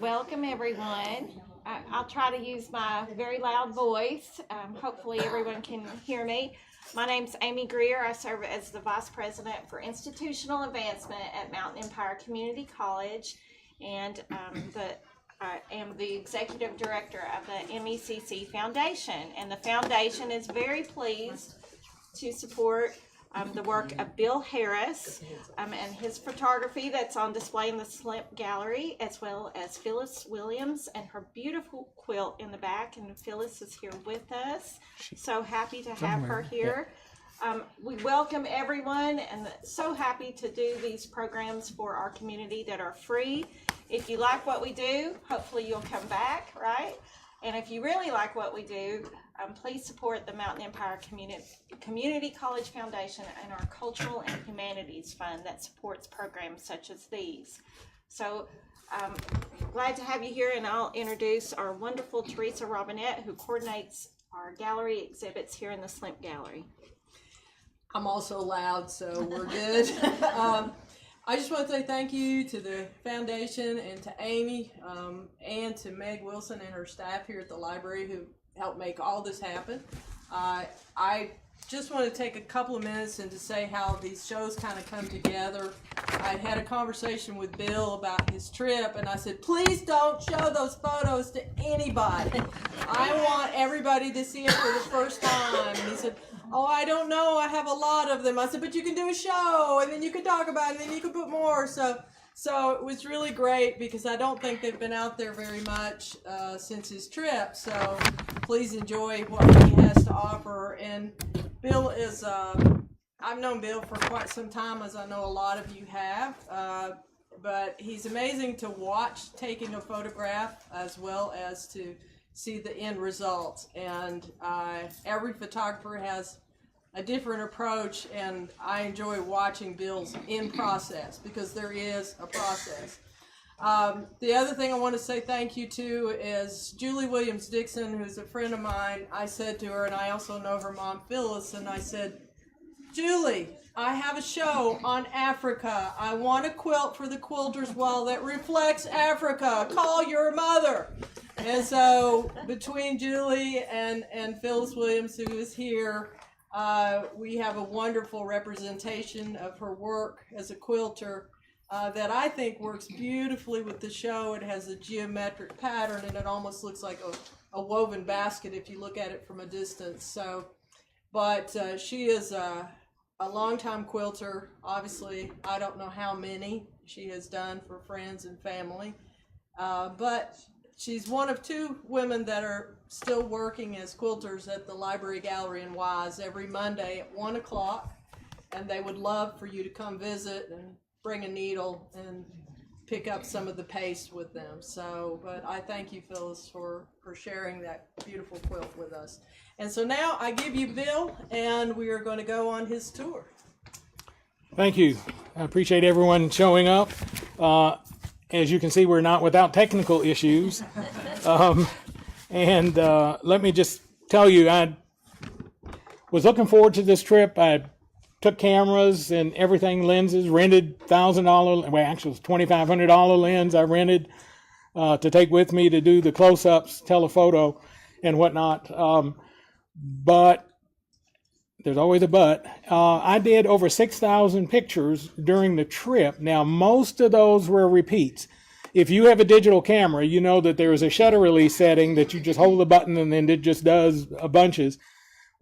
Welcome, everyone. I'll try to use my very loud voice. Hopefully, everyone can hear me. My name's Amy Greer. I serve as the Vice President for Institutional Advancement at Mountain Empire Community College, and I am the Executive Director of the MECC Foundation. And the Foundation is very pleased to support the work of Bill Harris and his photography that's on display in the Slimp Gallery, as well as Phyllis Williams and her beautiful quilt in the back. And Phyllis is here with us. So happy to have her here. We welcome everyone and so happy to do these programs for our community that are free. If you like what we do, hopefully you'll come back, right? And if you really like what we do, please support the Mountain Empire Community College Foundation and our Cultural and Humanities Fund that supports programs such as these. So glad to have you here, and I'll introduce our wonderful Teresa Robinette, who coordinates our gallery exhibits here in the Slimp Gallery. I'm also loud, so we're good. I just want to say thank you to the foundation and to Amy and to Meg Wilson and her staff here at the library who helped make all this happen. I just want to take a couple of minutes and to say how these shows kind of come together. I had a conversation with Bill about his trip, and I said, please don't show those photos to anybody. I want everybody to see it for the first time. And he said, oh, I don't know, I have a lot of them. I said, but you can do a show, and then you can talk about it, and then you can put more. So it was really great because I don't think they've been out there very much since his trip. So please enjoy what he has to offer. And Bill is, I've known Bill for quite some time, as I know a lot of you have. But he's amazing to watch taking a photograph as well as to see the end result. And every photographer has a different approach, and I enjoy watching Bill's in process because there is a process. The other thing I want to say thank you to is Julie Williams Dixon, who's a friend of mine. I said to her, and I also know her mom Phyllis, and I said, Julie, I have a show on Africa. I want a quilt for the quilters wall that reflects Africa. Call your mother. And so between Julie and Phyllis Williams, who is here, we have a wonderful representation of her work as a quilter that I think works beautifully with the show. It has a geometric pattern, and it almost looks like a woven basket if you look at it from a distance. So, but she is a longtime quilter. Obviously, I don't know how many she has done for friends and family, but she's one of two women that are still working as quilters at the Library Gallery in Wise every Monday at 1 o'clock, and they would love for you to come visit and bring a needle and pick up some of the paste with them. So, but I thank you, Phyllis, for sharing that beautiful quilt with us. And so now I give you Bill, and we are going to go on his tour. Thank you. I appreciate everyone showing up. As you can see, we're not without technical issues. And let me just tell you, I was looking forward to this trip. I took cameras and everything, lenses, rented $1,000, well, actually it was $2,500 lens I rented to take with me to do the close-ups, telephoto, and whatnot. But there's always a but. I did over 6,000 pictures during the trip. Now, most of those were repeats. If you have a digital camera, you know that there is a shutter release setting that you just hold the button and then it just does a bunches.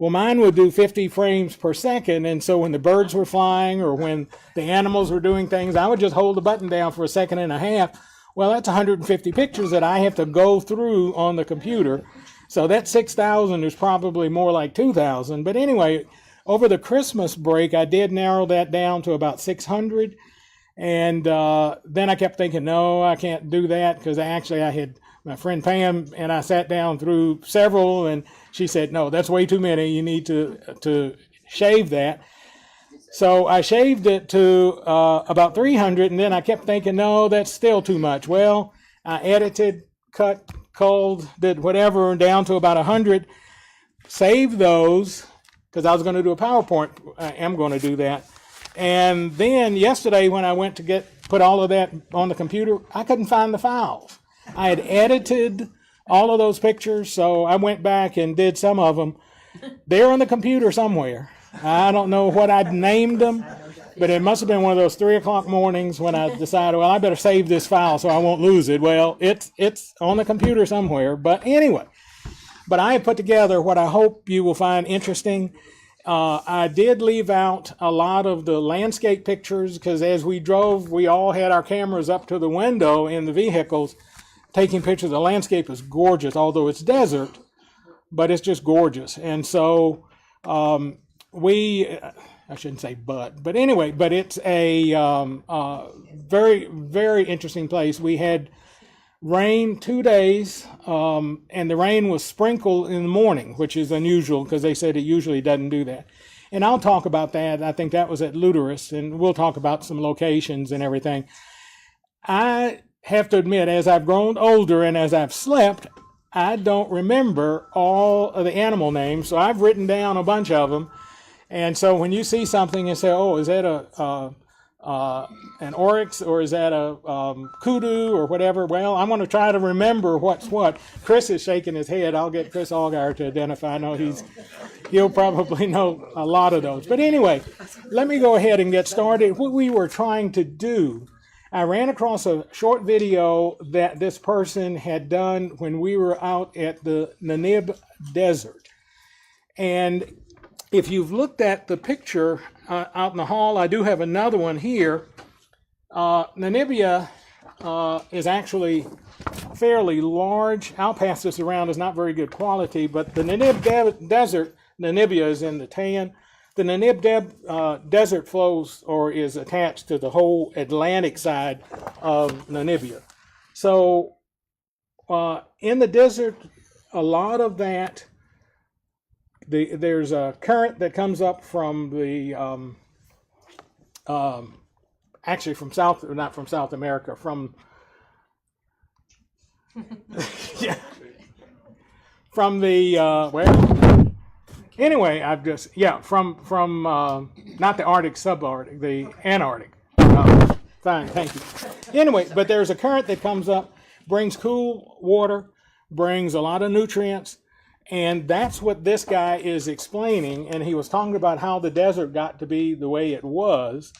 Well, mine would do 50 frames per second, and so when the birds were flying or when the animals were doing things, I would just hold the button down for a second and a half. Well, that's 150 pictures that I have to go through on the computer. So that 6,000 is probably more like 2,000. But anyway, over the Christmas break, I did narrow that down to about 600. And then I kept thinking, no, I can't do that, because I had my friend Pam and I sat down through several, and she said, no, that's way too many. You need to shave that. So I shaved it to about 300, and then I kept thinking, no, that's still too much. Well, I edited, cut, culled, did whatever, down to about 100, saved those, because I was going to do a PowerPoint. I am going to do that. And then yesterday when I went to put all of that on the computer, I couldn't find the files. I had edited all of those pictures, so I went back and did some of them. They're on the computer somewhere. I don't know what I'd named them, but it must have been one of those 3 o'clock mornings when I decided, well, I better save this file so I won't lose it. Well, it's on the computer somewhere. But anyway, I put together what I hope you will find interesting. I did leave out a lot of the landscape pictures because as we drove, we all had our cameras up to the window in the vehicles taking pictures. The landscape is gorgeous, although it's desert, but it's just gorgeous. And so I shouldn't say but anyway, but it's a very, very interesting place. We had rain 2 days, and the rain was sprinkled in the morning, which is unusual because they said it usually doesn't do that. And I'll talk about that. I think that was at Luterus, and we'll talk about some locations and everything. I have to admit, as I've grown older and as I've slept, I don't remember all of the animal names, so I've written down a bunch of them. And so when you see something and say, oh, is that an oryx or is that a kudu or whatever? Well, I'm going to try to remember what's what. Chris is shaking his head. I'll get Chris Allgaier to identify. I know he'll probably know a lot of those. But anyway, let me go ahead and get started. What we were trying to do, I ran across a short video that this person had done when we were out at the Namib Desert. And if you've looked at the picture out in the hall, I do have another one here. Namibia is actually fairly large. I'll pass this around. It's not very good quality, but the Namib Desert, Namibia is in the tan. The Namib Desert flows or is attached to the whole Atlantic side of Namibia. So in the desert, a lot of that, there's a current that comes up from the, actually from South, not from South America, from, yeah, from the, well, anyway, I've just, yeah, from not the Arctic, subarctic, the Antarctic. Fine, thank you. Anyway, but there's a current that comes up, brings cool water, brings a lot of nutrients, and that's what this guy is explaining. And he was talking about how the desert got to be the way it was,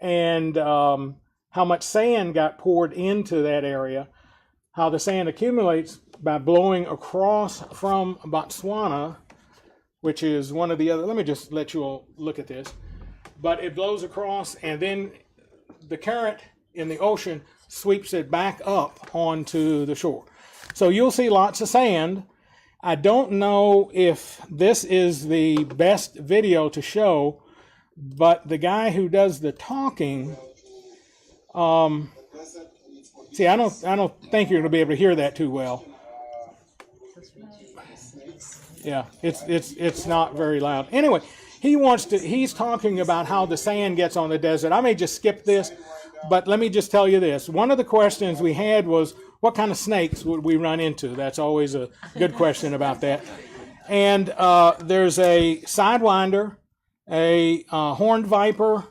and how much sand got poured into that area, how the sand accumulates by blowing across from Botswana, which is one of the other, let me just let you all look at this. But it blows across, and then the current in the ocean sweeps it back up onto the shore. So you'll see lots of sand. I don't know if this is the best video to show, but the guy who does the talking, see, I don't think you're going to be able to hear that too well. Yeah, it's not very loud. Anyway, he's talking about how the sand gets on the desert. I may just skip this, but let me just tell you this. One of the questions we had was, what kind of snakes would we run into? That's always a good question about that. And there's a sidewinder, a horned viper,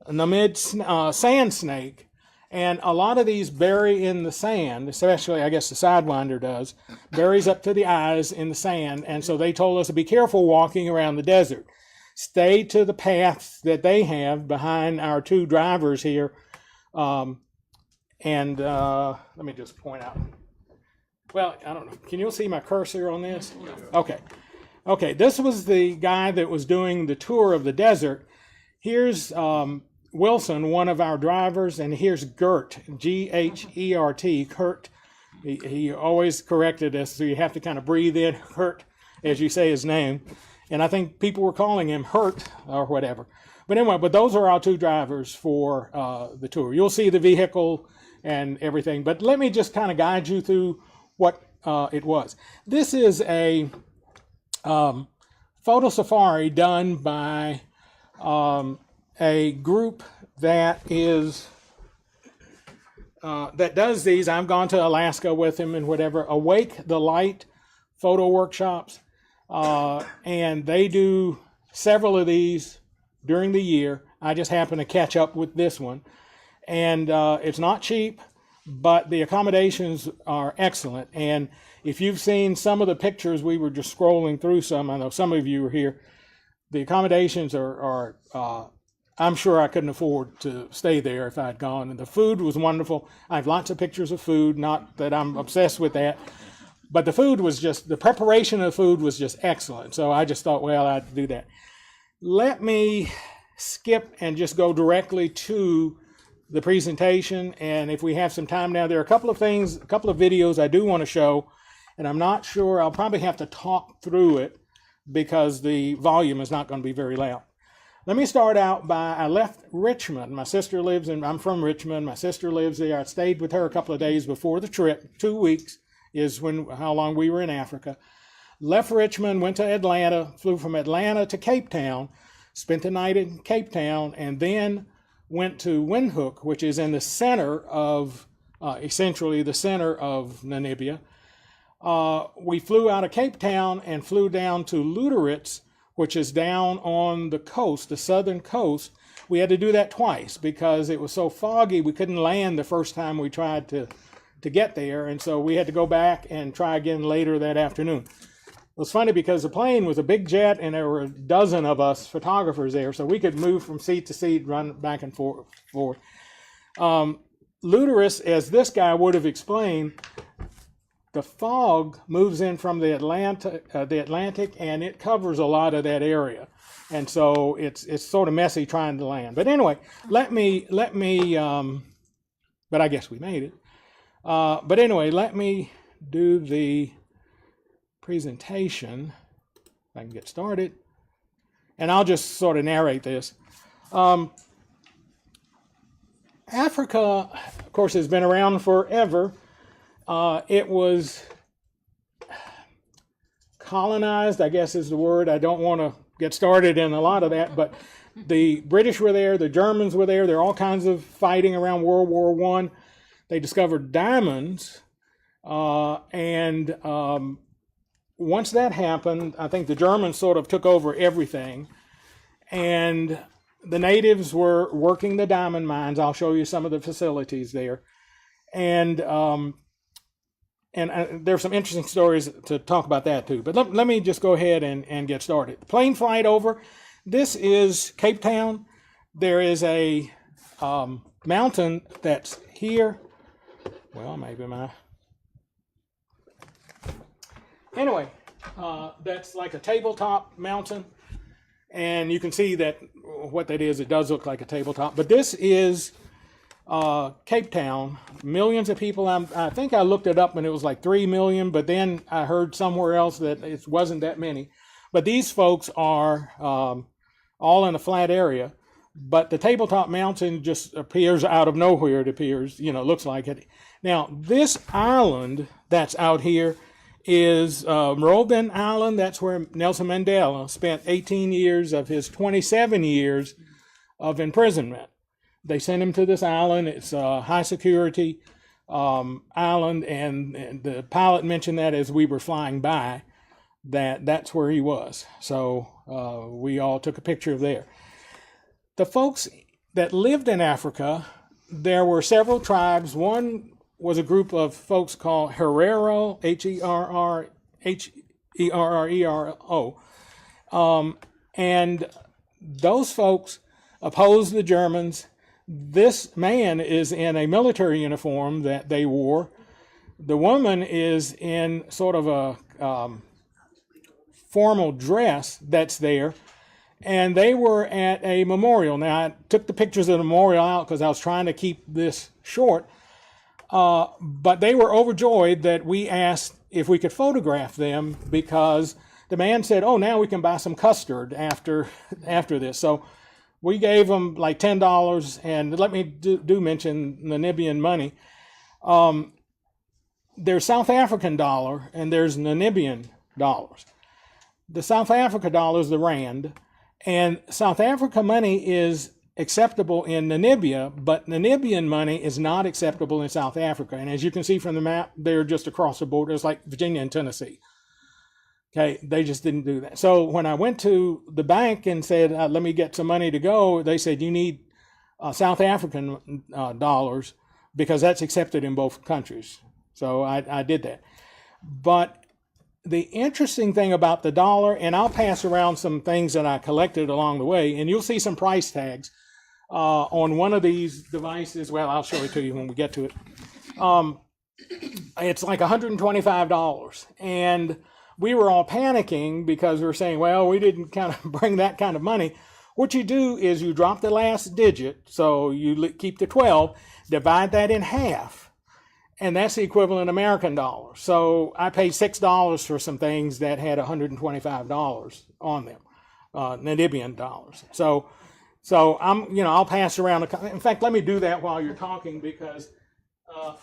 a sand snake, and a lot of these bury in the sand, especially, I guess the sidewinder does, buries up to the eyes in the sand. And so they told us to be careful walking around the desert. Stay to the paths that they have behind our two drivers here. And let me just point out. Well, I don't know. Can you see my cursor on this? Okay. Okay, this was the guy that was doing the tour of the desert. Here's Wilson, one of our drivers, and here's Gert, G-H-E-R-T, Kurt. He always corrected us, so you have to kind of breathe in Kurt as you say his name. And I think people were calling him Hurt or whatever. But anyway, but those are our two drivers for the tour. You'll see the vehicle and everything, but let me just kind of guide you through what it was. This is a photo safari done by a group that is that does these. I've gone to Alaska with him and whatever. Awake the Light photo workshops, and they do several of these during the year. I just happen to catch up with this one, and it's not cheap, but the accommodations are excellent. And if you've seen some of the pictures, we were just scrolling through some. I know some of you were here. The accommodations are I'm sure I couldn't afford to stay there if I'd gone. And the food was wonderful. I have lots of pictures of food, not that I'm obsessed with that. But the food was just, the preparation of the food was just excellent. So I just thought, well, I'd do that. Let me skip and just go directly to the presentation. And if we have some time now, there are a couple of things, a couple of videos I do want to show. And I'm not sure, I'll probably have to talk through it because the volume is not going to be very loud. Let me start out by, I left Richmond. My sister lives in, I'm from Richmond. My sister lives there. I stayed with her a couple of days before the trip. 2 weeks is how long we were in Africa. Left Richmond, went to Atlanta, flew from Atlanta to Cape Town, spent the night in Cape Town, and then went to Windhoek, which is in the center of, essentially the center of Namibia. We flew out of Cape Town and flew down to Luderitz, which is down on the coast, the southern coast. We had to do that twice because it was so foggy we couldn't land the first time we tried to get there, and so we had to go back and try again later that afternoon. It was funny because the plane was a big jet and there were a dozen of us photographers there, so we could move from seat to seat, run back and forth. Luderitz, as this guy would have explained, the fog moves in from the Atlantic, and it covers a lot of that area, and so it's sort of messy trying to land. But anyway, let me. But I guess we made it. But anyway, let me do the presentation. If I can get started, and I'll just sort of narrate this. Africa, of course, has been around forever. It was colonized, I guess is the word. I don't want to get started in a lot of that, but the British were there, the Germans were there. There are all kinds of fighting around World War I. They discovered diamonds, and once that happened, I think the Germans sort of took over everything, and the natives were working the diamond mines. I'll show you some of the facilities there, and there's some interesting stories to talk about that too. But let me just go ahead and get started. Plane flight over. This is Cape Town. There is a mountain that's here. Well, maybe Anyway, that's like a tabletop mountain. And you can see that what that is, it does look like a tabletop. But this is Cape Town. Millions of people. I think I looked it up and it was like 3 million, but then I heard somewhere else that it wasn't that many. But these folks are all in a flat area. But the tabletop mountain just appears out of nowhere. It appears, looks like it. Now, this island that's out here is Robben Island. That's where Nelson Mandela spent 18 years of his 27 years of imprisonment. They sent him to this island. It's a high security island, and the pilot mentioned that as we were flying by, that's where he was. So we all took a picture there. The folks that lived in Africa, there were several tribes. One was a group of folks called Herero, Herrero. And those folks opposed the Germans. This man is in a military uniform that they wore. The woman is in sort of a formal dress that's there. And they were at a memorial. Now, I took the pictures of the memorial out because I was trying to keep this short. But they were overjoyed that we asked if we could photograph them because the man said, oh, now we can buy some custard after this. So we gave them like $10, and let me do mention Namibian money. There's South African dollar and there's Namibian dollars. The South Africa dollar is the rand, and South Africa money is acceptable in Namibia, but Namibian money is not acceptable in South Africa. And as you can see from the map, they're just across the border. It's like Virginia and Tennessee. Okay, they just didn't do that. So when I went to the bank and said, let me get some money to go, they said, you need South African dollars. because that's accepted in both countries. So I did that. But the interesting thing about the dollar, and I'll pass around some things that I collected along the way, and you'll see some price tags on one of these devices. Well, I'll show it to you when we get to it. It's like $125. And we were all panicking because we were saying, well, we didn't kind of bring that kind of money. What you do is you drop the last digit, so you keep the 12, divide that in half, and that's the equivalent American dollar. So I paid $6 for some things that had $125 on them, Namibian dollars. So I'll pass around. In fact, let me do that while you're talking, because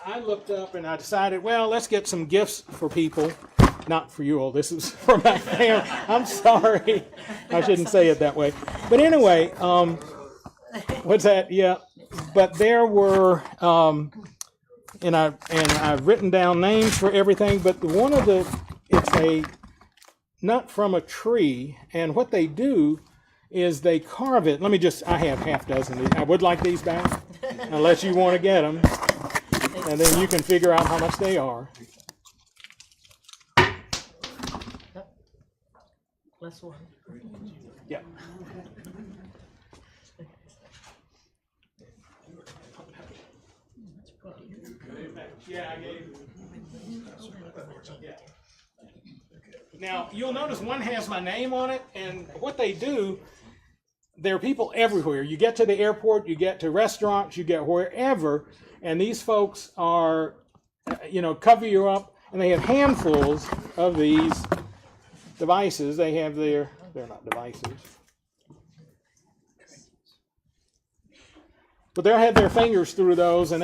I looked up and I decided, well, let's get some gifts for people. Not for you all. This is for my family. I'm sorry. I shouldn't say it that way. But anyway, what's that? Yeah. But there were, and I've written down names for everything. But it's a nut from a tree, and what they do is they carve it. I have half dozen of these. I would like these back, unless you want to get them, and then you can figure out how much they are. Plus one. Yeah. Yeah, I gave. Yeah. Now you'll notice one has my name on it, and what they do, there are people everywhere. You get to the airport, you get to restaurants, you get wherever, and these folks are, cover you up, and they have handfuls of these devices. They have they're not devices, but they'll have their fingers through those, and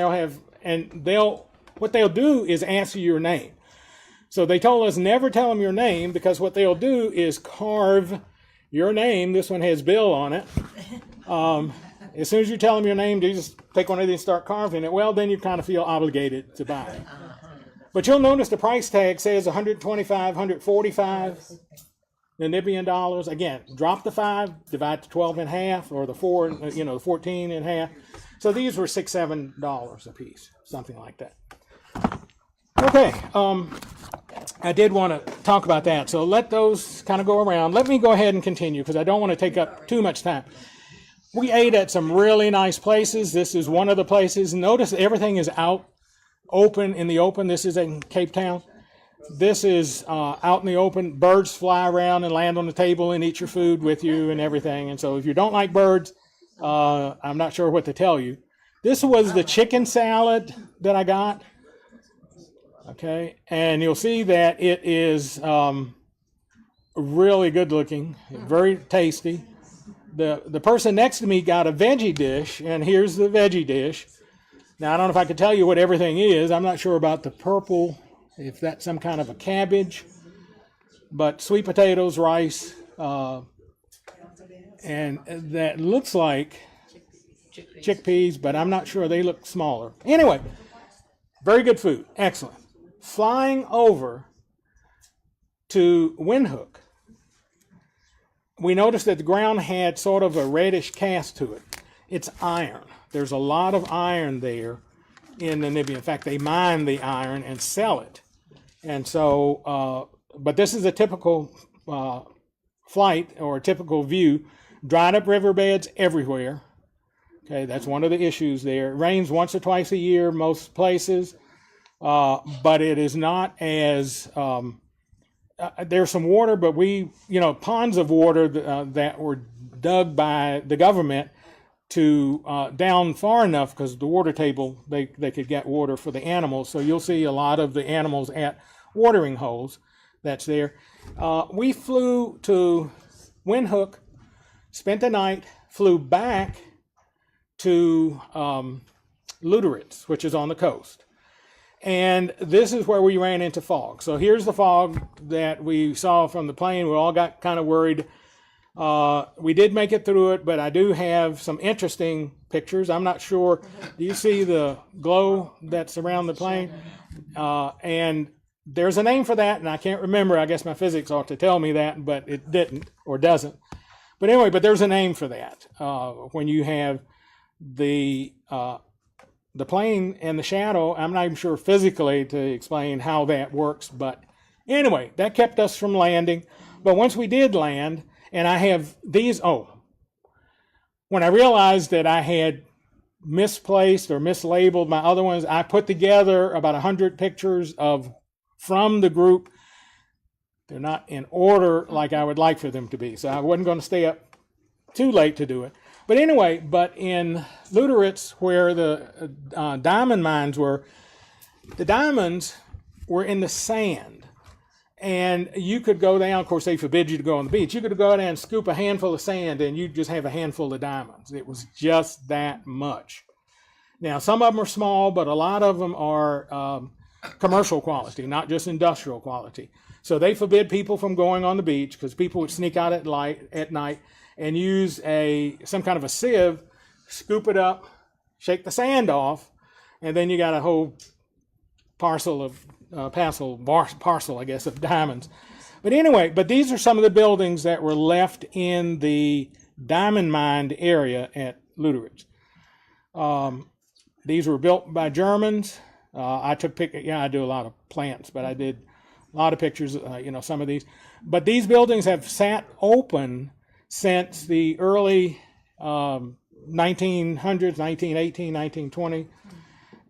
what they'll do is ask you your name. So they told us never tell them your name, because what they'll do is carve your name. This one has Bill on it. As soon as you tell them your name, they just take one of these and start carving it. Well, then you kind of feel obligated to buy it. But you'll notice the price tag says 125, 145 Namibian dollars. Again, drop the 5, divide the 12 in half, or the 4, the 14 in half. So these were $6, $7 a piece, something like that. Okay, I did want to talk about that. So let those kind of go around. Let me go ahead and continue, because I don't want to take up too much time. We ate at some really nice places. This is one of the places. Notice everything is out in the open. This is in Cape Town. This is out in the open. Birds fly around and land on the table and eat your food with you and everything. And so if you don't like birds, I'm not sure what to tell you. This was the chicken salad that I got. Okay, and you'll see that it is really good looking, very tasty. The person next to me got a veggie dish, and here's the veggie dish. Now, I don't know if I could tell you what everything is. I'm not sure about the purple, if that's some kind of a cabbage, but sweet potatoes, rice, and that looks like chickpeas, but I'm not sure. They look smaller. Anyway, very good food. Excellent. Flying over to Windhoek, we noticed that the ground had sort of a reddish cast to it. It's iron. There's a lot of iron there in Namibia. In fact, they mine the iron and sell it. And so, but this is a typical flight, or a typical view. Dried up riverbeds everywhere. Okay, that's one of the issues there. It rains once or twice a year, most places. But it is not as, there's some water, but ponds of water that were dug by the government to down far enough, because the water table, they could get water for the animals. So you'll see a lot of the animals at watering holes that's there. We flew to Windhoek, spent the night, flew back to Luderitz, which is on the coast. And this is where we ran into fog. So here's the fog that we saw from the plane. We all got kind of worried. We did make it through it, but I do have some interesting pictures. I'm not sure. Do you see the glow that's around the plane? And there's a name for that, and I can't remember. I guess my physics ought to tell me that, but it didn't, or doesn't. But anyway, there's a name for that. When you have the the plane and the shadow, I'm not even sure physically to explain how that works, but anyway, that kept us from landing. But once we did land, and I have these, when I realized that I had misplaced or mislabeled my other ones, I put together about 100 pictures from the group. They're not in order like I would like for them to be, so I wasn't going to stay up too late to do it. But anyway, in Luderitz, where the diamond mines were, the diamonds were in the sand. And you could go down, of course they forbid you to go on the beach, you could go down and scoop a handful of sand and you'd just have a handful of diamonds. It was just that much. Now some of them are small, but a lot of them are commercial quality, not just industrial quality. So they forbid people from going on the beach because people would sneak out at night and use some kind of a sieve, scoop it up, shake the sand off, and then you got a whole parcel, I guess, of diamonds. But anyway, these are some of the buildings that were left in the diamond mined area at Luderitz. These were built by Germans. I took pictures. Yeah, I do a lot of plants, but I did a lot of pictures, some of these. But these buildings have sat open since the early 1900s, 1918, 1920,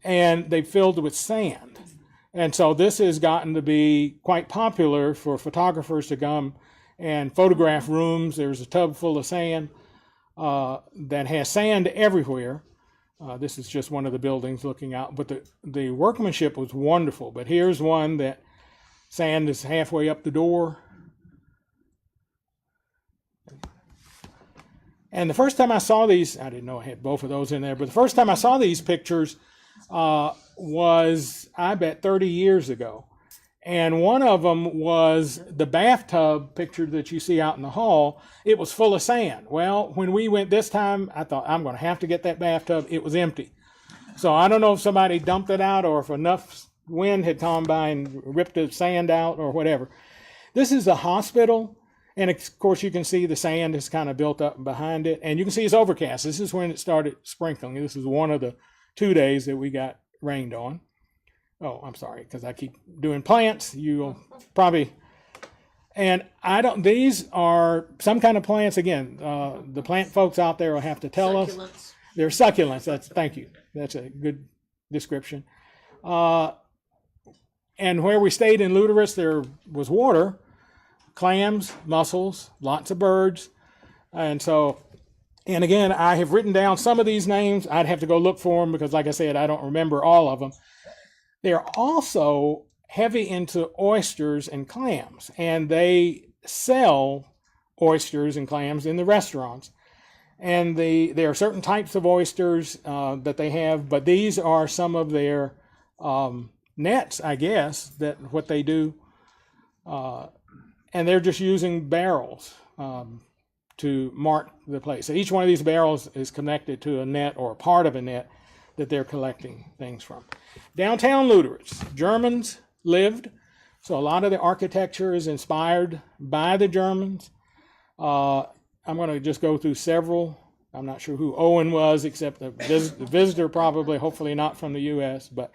and they filled with sand. And so this has gotten to be quite popular for photographers to come and photograph rooms. There's a tub full of sand that has sand everywhere. This is just one of the buildings looking out. But the workmanship was wonderful. But here's one that sand is halfway up the door. And the first time I saw these, I didn't know I had both of those in there, but the first time I saw these pictures was, I bet, 30 years ago. And one of them was the bathtub picture that you see out in the hall. It was full of sand. Well, when we went this time, I thought, I'm going to have to get that bathtub. It was empty. So I don't know if somebody dumped it out or if enough wind had come by and ripped the sand out or whatever. This is a hospital. And of course, you can see the sand is kind of built up behind it. And you can see it's overcast. This is when it started sprinkling. This is one of the 2 days that we got rained on. Oh, I'm sorry, because I keep doing plants. You'll probably, and these are some kind of plants. Again, the plant folks out there will have to tell us. They're succulents. Thank you. That's a good description. And where we stayed in Luderitz, there was water, clams, mussels, lots of birds. And again, I have written down some of these names. I'd have to go look for them because, like I said, I don't remember all of them. They're also heavy into oysters and clams, and they sell oysters and clams in the restaurants. And there are certain types of oysters that they have, but these are some of their nets, I guess, that what they do. And they're just using barrels to mark the place. So each one of these barrels is connected to a net or a part of a net that they're collecting things from. Downtown Luderitz, Germans lived, so a lot of the architecture is inspired by the Germans. I'm going to just go through several. I'm not sure who Owen was, except the visitor probably, hopefully not from the U.S. But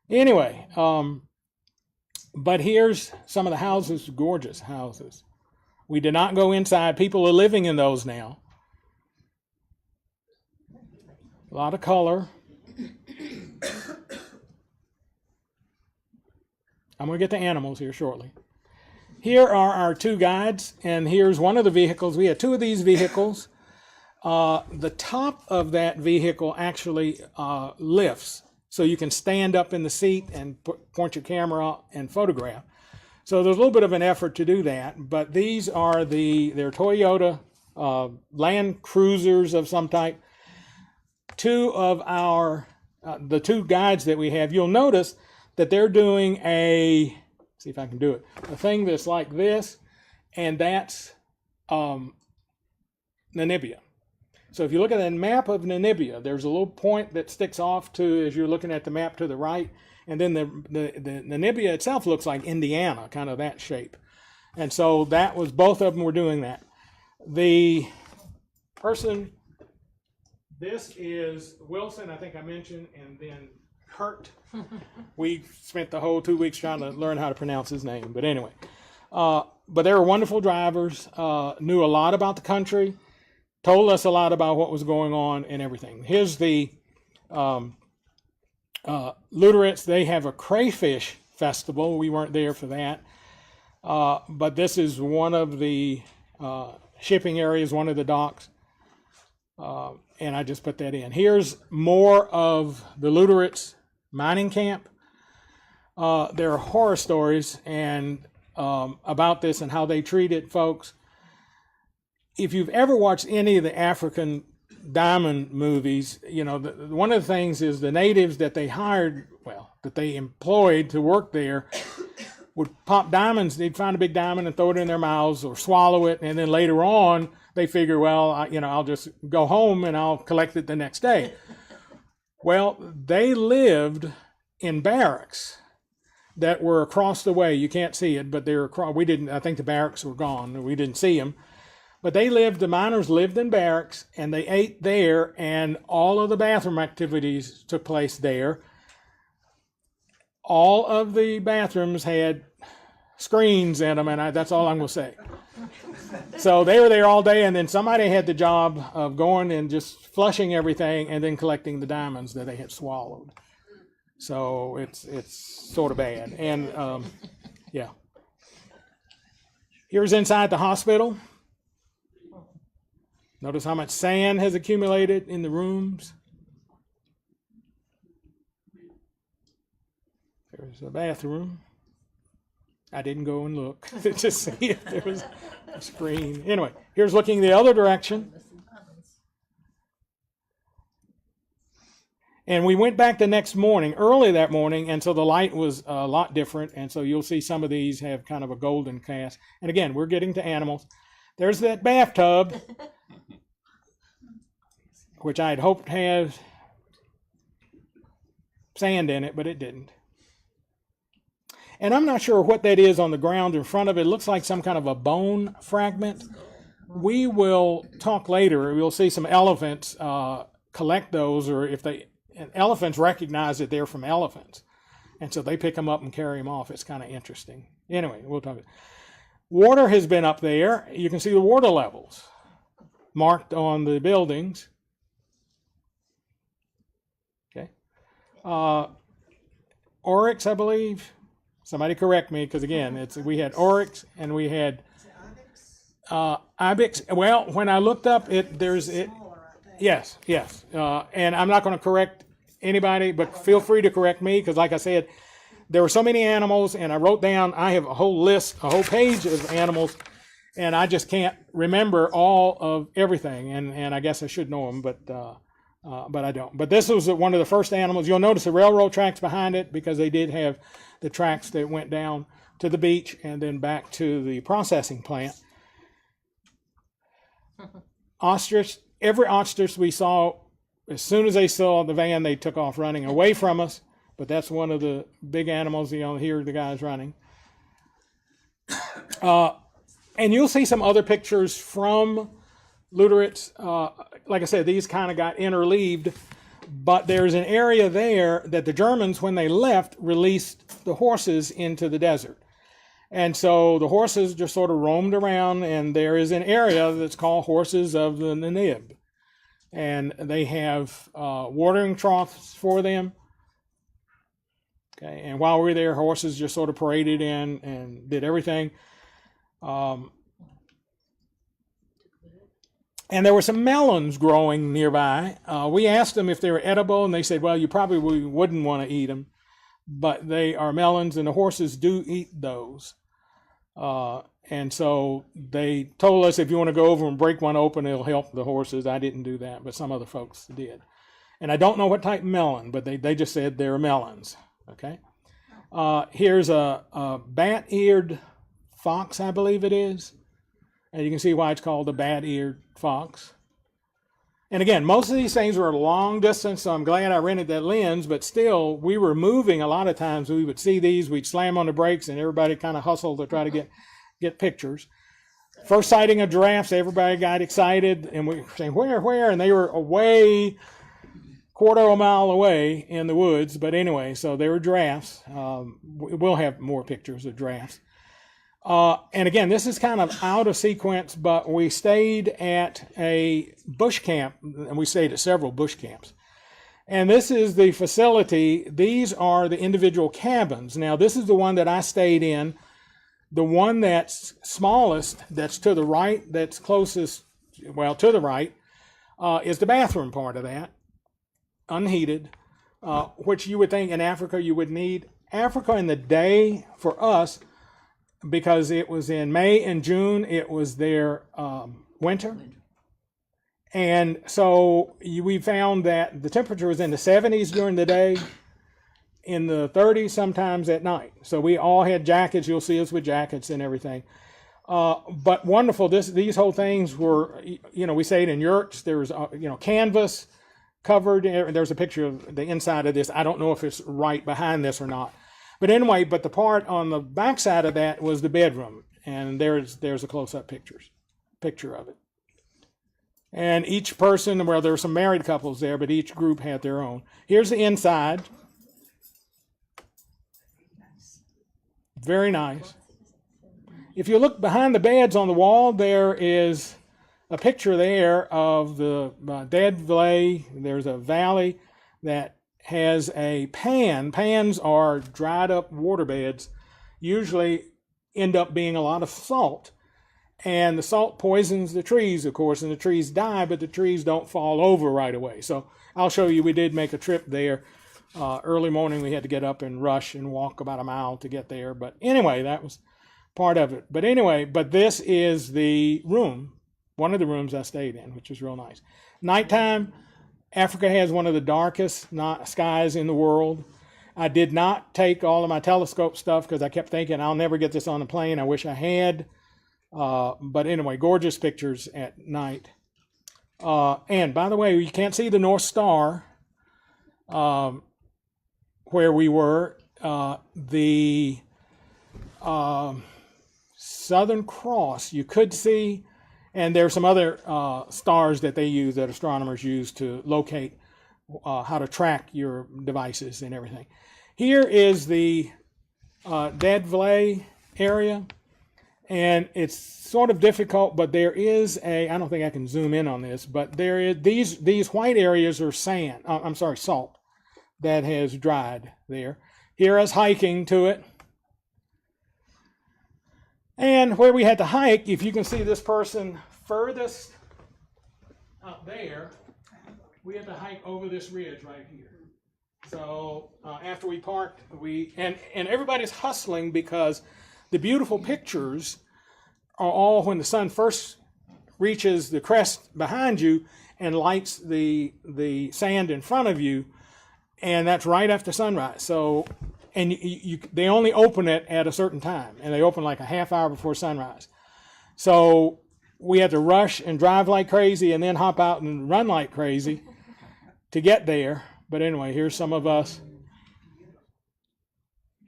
anyway, but here's some of the houses, gorgeous houses. We did not go inside. People are living in those now. A lot of color. I'm going to get to animals here shortly. Here are our two guides, and here's one of the vehicles. We had two of these vehicles. The top of that vehicle actually lifts, so you can stand up in the seat and point your camera out and photograph. So there's a little bit of an effort to do that, but these are they're Toyota Land Cruisers of some type. Two of the two guides that we have, you'll notice that they're doing see if I can do it, a thing that's like this, and that's Namibia. So if you look at the map of Namibia, there's a little point that sticks off as you're looking at the map to the right, and then the Namibia itself looks like Indiana, kind of that shape. And so both of them were doing that. The person This is Wilson, I think I mentioned, and then Kurt. We spent the whole 2 weeks trying to learn how to pronounce his name. But anyway, but they were wonderful drivers, knew a lot about the country, told us a lot about what was going on and everything. Here's the Luterates. They have a crayfish festival. We weren't there for that. But this is one of the shipping areas, one of the docks. And I just put that in. Here's more of the Luterates mining camp. There are horror stories and about this and how they treated folks. If you've ever watched any of the African diamond movies, you know, one of the things is the natives that they hired, that they employed to work there would pop diamonds. They'd find a big diamond and throw it in their mouths or swallow it. And then later on, they figure, I'll just go home and I'll collect it the next day. Well, they lived in barracks that were across the way. You can't see it, but they're across. I think the barracks were gone. We didn't see them. But the miners lived in barracks and they ate there, and all of the bathroom activities took place there. All of the bathrooms had screens in them, and that's all I'm going to say. So they were there all day, and then somebody had the job of going and just flushing everything and then collecting the diamonds that they had swallowed. So it's sort of bad. And yeah. Here's inside the hospital. Notice how much sand has accumulated in the rooms. There's a bathroom. I didn't go and look to see if there was a screen. Anyway, here's looking the other direction. And we went back the next morning, early that morning, and so the light was a lot different. And so you'll see some of these have kind of a golden cast. And again, we're getting to animals. There's that bathtub, which I had hoped had sand in it, but it didn't. And I'm not sure what that is on the ground in front of it. It looks like some kind of a bone fragment. We will talk later. We'll see some elephants collect those, or elephants recognize that they're from elephants. And so they pick them up and carry them off. It's kind of interesting. Anyway, we'll talk. Water has been up there. You can see the water levels marked on the buildings. Okay. Oryx, I believe. Somebody correct me, because again, we had oryx and we had ibex. Well, when I looked up yes. And I'm not going to correct anybody, but feel free to correct me, because like I said, there were so many animals, and I wrote down, I have a whole page of animals, and I just can't remember all of everything, and I guess I should know them, but I don't. But this was one of the first animals. You'll notice the railroad tracks behind it, because they did have the tracks that went down to the beach and then back to the processing plant. Ostrich, every ostrich we saw, as soon as they saw the van, they took off running away from us. But that's one of the big animals. Here the guys running. And you'll see some other pictures from Luterates. Like I said, these kind of got interleaved. But there's an area there that the Germans, when they left, released the horses into the desert. And so the horses just sort of roamed around, and there is an area that's called Horses of the Nanib. And they have watering troughs for them. Okay, and while we were there, horses just sort of paraded in and did everything. And there were some melons growing nearby. We asked them if they were edible, and they said, well, you probably wouldn't want to eat them, but they are melons, and the horses do eat those. And so they told us, if you want to go over and break one open, it'll help the horses. I didn't do that, but some other folks did. And I don't know what type of melon, but they just said they're melons. Okay. Here's a bat-eared fox, I believe it is. And you can see why it's called a bat-eared fox. And again, most of these things were long distance, so I'm glad I rented that lens, but still, we were moving a lot of times. We would see these, we'd slam on the brakes, and everybody kind of hustled to try to get pictures. First sighting of giraffes, everybody got excited, and we were saying, where? And they were away, quarter of a mile away in the woods. But anyway, so they were giraffes. We'll have more pictures of giraffes. And again, this is kind of out of sequence, but we stayed at a bush camp, and we stayed at several bush camps. And this is the facility. These are the individual cabins. Now, this is the one that I stayed in. The one that's smallest, that's to the right, that's closest, well, to the right, is the bathroom part of that, unheated, which you would think in Africa you would need. Africa in the day for us, because it was in May and June, it was their winter. And so we found that the temperature was in the 70s during the day, in the 30s sometimes at night. So we all had jackets. You'll see us with jackets and everything. But wonderful. These whole things were, we stayed in yurts. There was, canvas covered. There's a picture of the inside of this. I don't know if it's right behind this or not. But anyway, but the part on the back side of that was the bedroom. And there's a close-up picture of it. And each person, well, there were some married couples there, but each group had their own. Here's the inside. Very nice. If you look behind the beds on the wall, there is a picture there of the dead valley. There's a valley that has a pan. Pans are dried up waterbeds, usually end up being a lot of salt. And the salt poisons the trees, of course, and the trees die, but the trees don't fall over right away. So I'll show you, we did make a trip there. Early morning, we had to get up and rush and walk about a mile to get there. But anyway, that was part of it. But anyway, this is the room, one of the rooms I stayed in, which was real nice. Nighttime, Africa has one of the darkest skies in the world. I did not take all of my telescope stuff because I kept thinking, I'll never get this on the plane. I wish I had. But anyway, gorgeous pictures at night. And by the way, you can't see the North Star. Where we were, the Southern Cross you could see, and there's some other stars that they use, that astronomers use to locate how to track your devices and everything. Here is the Dead Valley area, and it's sort of difficult, but there is I don't think I can zoom in on this, but there is these white areas are salt that has dried there. Here is hiking to it. And where we had to hike, if you can see this person furthest up there, we had to hike over this ridge right here. So after we parked, and everybody's hustling because the beautiful pictures are all when the sun first reaches the crest behind you and lights the sand in front of you. And that's right after sunrise. So, and they only open it at a certain time, and they open like a half hour before sunrise. So we had to rush and drive like crazy, and then hop out and run like crazy to get there. But anyway, here's some of us.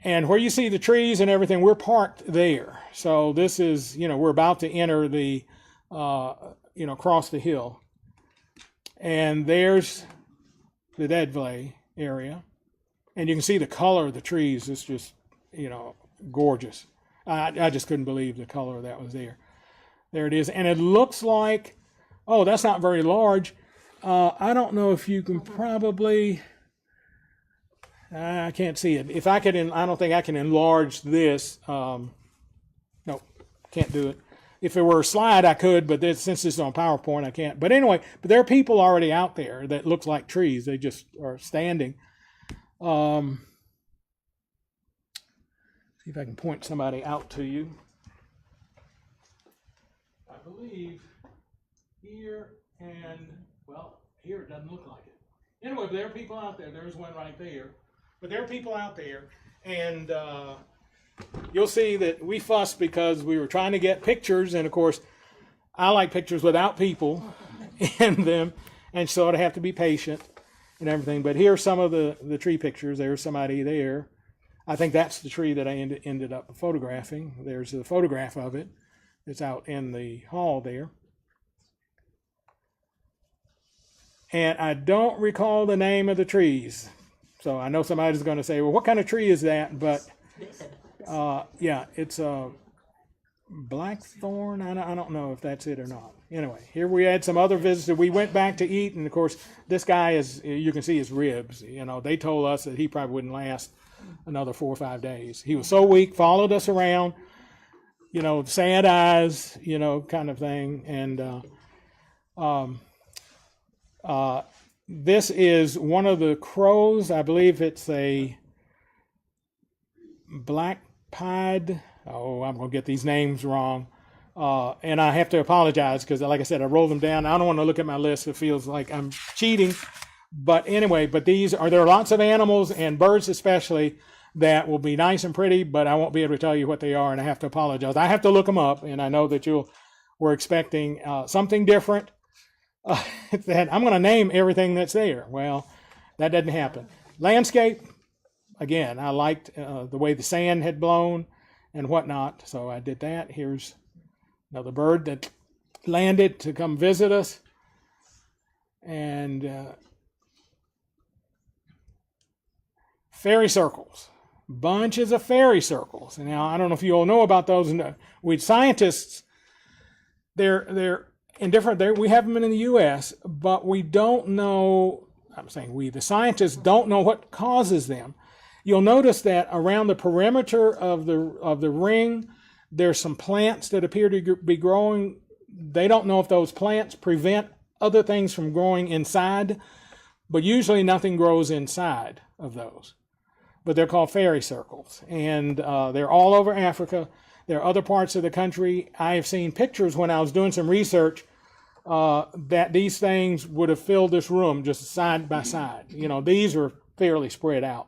And where you see the trees and everything, we're parked there. So this is, we're about to enter the, cross the hill. And there's the Dead Valley area, and you can see the color of the trees. It's just gorgeous. I just couldn't believe the color that was there. There it is, and it looks like, oh, that's not very large. I don't know if you can probably, I can't see it. If I could, I don't think I can enlarge this. No, can't do it. If it were a slide, I could, but since it's on PowerPoint, I can't. But anyway, there are people already out there that looks like trees. They just are standing. See if I can point somebody out to you. I believe here and, well, here it doesn't look like it. Anyway, there are people out there. There's one right there. But there are people out there, and you'll see that we fussed because we were trying to get pictures, and of course, I like pictures without people in them, and so I have to be patient and everything. But here's some of the tree pictures. There's somebody there. I think that's the tree that I ended up photographing. There's a photograph of it that's out in the hall there. And I don't recall the name of the trees. So I know somebody's going to say, well, what kind of tree is that? But yeah, it's a blackthorn. I don't know if that's it or not. Anyway, here we had some other visitors. We went back to eat, and of course, this guy is, you can see his ribs. You know, they told us that he probably wouldn't last another 4 or 5 days. He was so weak, followed us around, you know, sad eyes, you know, kind of thing. And this is one of the crows. I believe it's a black pied. Oh, I'm going to get these names wrong. And I have to apologize because, like I said, I rolled them down. I don't want to look at my list. It feels like I'm cheating. But anyway, there are lots of animals and birds especially that will be nice and pretty, but I won't be able to tell you what they are, and I have to apologize. I have to look them up, and I know that we're expecting something different. That I'm going to name everything that's there. Well, that doesn't happen. Landscape, again, I liked the way the sand had blown and whatnot, so I did that. Here's another bird that landed to come visit us. And fairy circles, bunches of fairy circles. And now, I don't know if you all know about those. We scientists, they're in different, we have them in the U.S., but we don't know, the scientists don't know what causes them. You'll notice that around the perimeter of the ring, there's some plants that appear to be growing. They don't know if those plants prevent other things from growing inside, but usually nothing grows inside of those. But they're called fairy circles, and they're all over Africa. There are other parts of the country. I have seen pictures when I was doing some research that these things would have filled this room just side by side. You know, these are fairly spread out.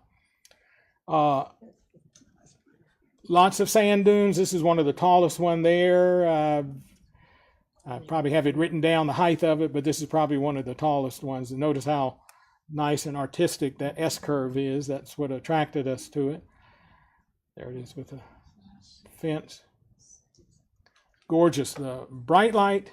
Lots of sand dunes. This is one of the tallest one there. I probably have it written down, the height of it, but this is probably one of the tallest ones. And notice how nice and artistic that S-curve is. That's what attracted us to it. There it is with the fence. Gorgeous. The bright light.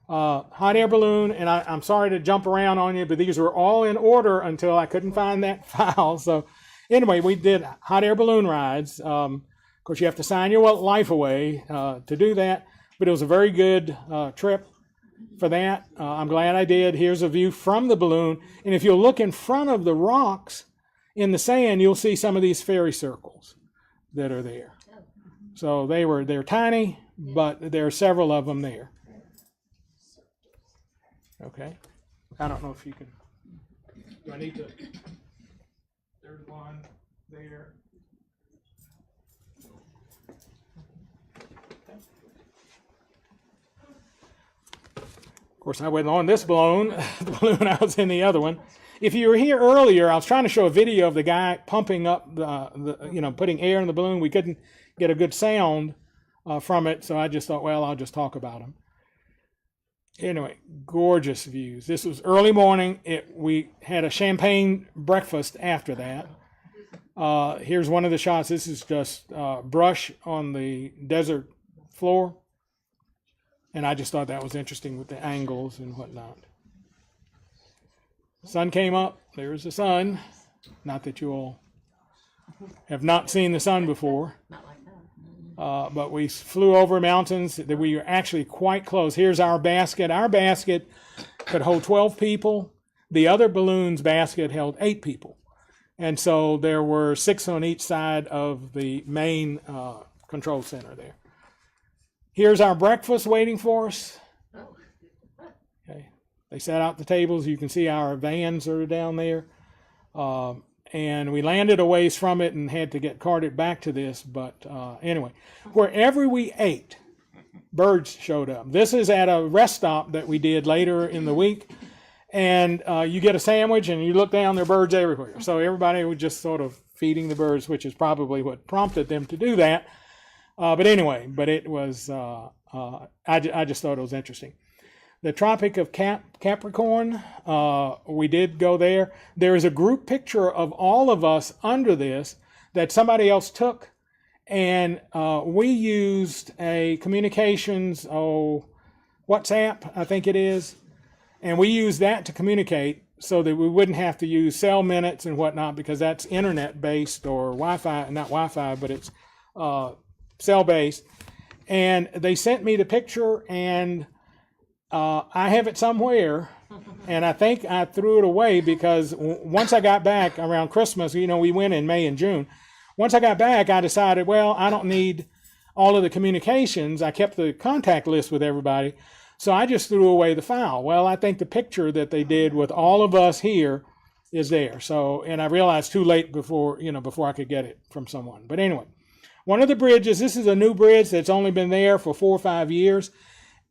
Hot air balloon, and I'm sorry to jump around on you, but these were all in order until I couldn't find that file. So anyway, we did hot air balloon rides. Of course, you have to sign your life away to do that, but it was a very good trip for that. I'm glad I did. Here's a view from the balloon, and if you'll look in front of the rocks in the sand, you'll see some of these fairy circles that are there. So they're tiny, but there are several of them there. Okay. I don't know if you can. Do I need to? There's one there. Okay. Of course, I wasn't on this balloon. The balloon, I was in the other one. If you were here earlier, I was trying to show a video of the guy pumping up putting air in the balloon. We couldn't get a good sound from it, so I just thought, well, I'll just talk about him. Anyway, gorgeous views. This was early morning. We had a champagne breakfast after that. Here's one of the shots. This is just brush on the desert floor. And I just thought that was interesting with the angles and whatnot. Sun came up. There's the sun. Not that you all have not seen the sun before. But we flew over mountains that we were actually quite close. Here's our basket. Our basket could hold 12 people. The other balloon's basket held 8 people. And so there were 6 on each side of the main control center there. Here's our breakfast waiting for us. Okay. They set out the tables. You can see our vans are down there. And we landed a ways from it and had to get carted back to this. But anyway, wherever we ate, birds showed up. This is at a rest stop that we did later in the week. And you get a sandwich and you look down, there are birds everywhere. So everybody was just sort of feeding the birds, which is probably what prompted them to do that. But anyway, it was, I just thought it was interesting. The Tropic of Capricorn, we did go there. There is a group picture of all of us under this that somebody else took, And we used a communications, WhatsApp, I think it is. And we used that to communicate so that we wouldn't have to use cell minutes and whatnot, because that's internet based, or Wi-Fi, not Wi-Fi, but it's cell based. And they sent me the picture, and I have it somewhere, and I think I threw it away because once I got back around Christmas, we went in May and June. Once I got back, I decided, well, I don't need all of the communications. I kept the contact list with everybody, so I just threw away the file. Well, I think the picture that they did with all of us here is there. So, and I realized too late before I could get it from someone. But anyway, one of the bridges, this is a new bridge that's only been there for 4 or 5 years.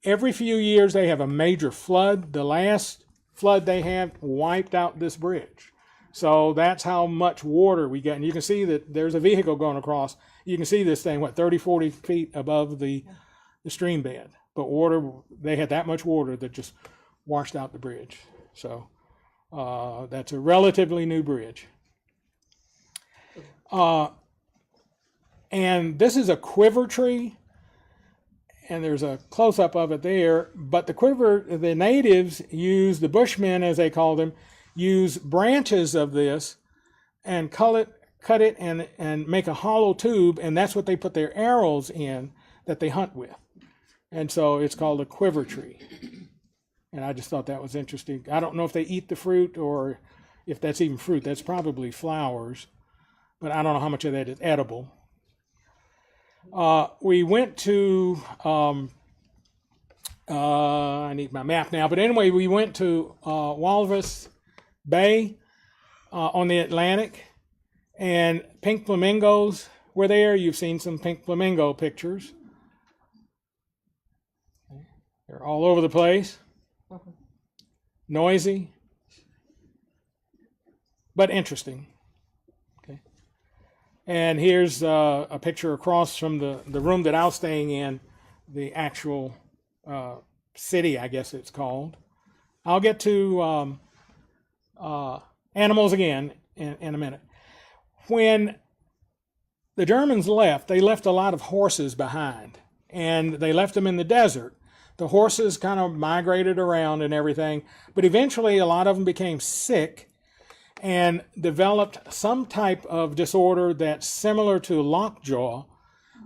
Every few years they have a major flood. The last flood they had wiped out this bridge. So that's how much water we get. And you can see that there's a vehicle going across. You can see this thing, 30, 40 feet above the stream bed. But water, they had that much water that just washed out the bridge. So that's a relatively new bridge. And this is a quiver tree. And there's a close-up of it there. But the natives use, the Bushmen as they call them, use branches of this and cut it and make a hollow tube, and that's what they put their arrows in that they hunt with. And so it's called a quiver tree. And I just thought that was interesting. I don't know if they eat the fruit or if that's even fruit. That's probably flowers, but I don't know how much of that is edible. We went to, I need my map now, but anyway, we went to Walrus Bay on the Atlantic, and pink flamingos were there. You've seen some pink flamingo pictures. They're all over the place, noisy, but interesting. Okay. And here's a picture across from the room that I was staying in, the actual city, I guess it's called. I'll get to animals again in a minute. When the Germans left, they left a lot of horses behind, and they left them in the desert. The horses kind of migrated around and everything, but eventually a lot of them became sick and developed some type of disorder that's similar to lockjaw,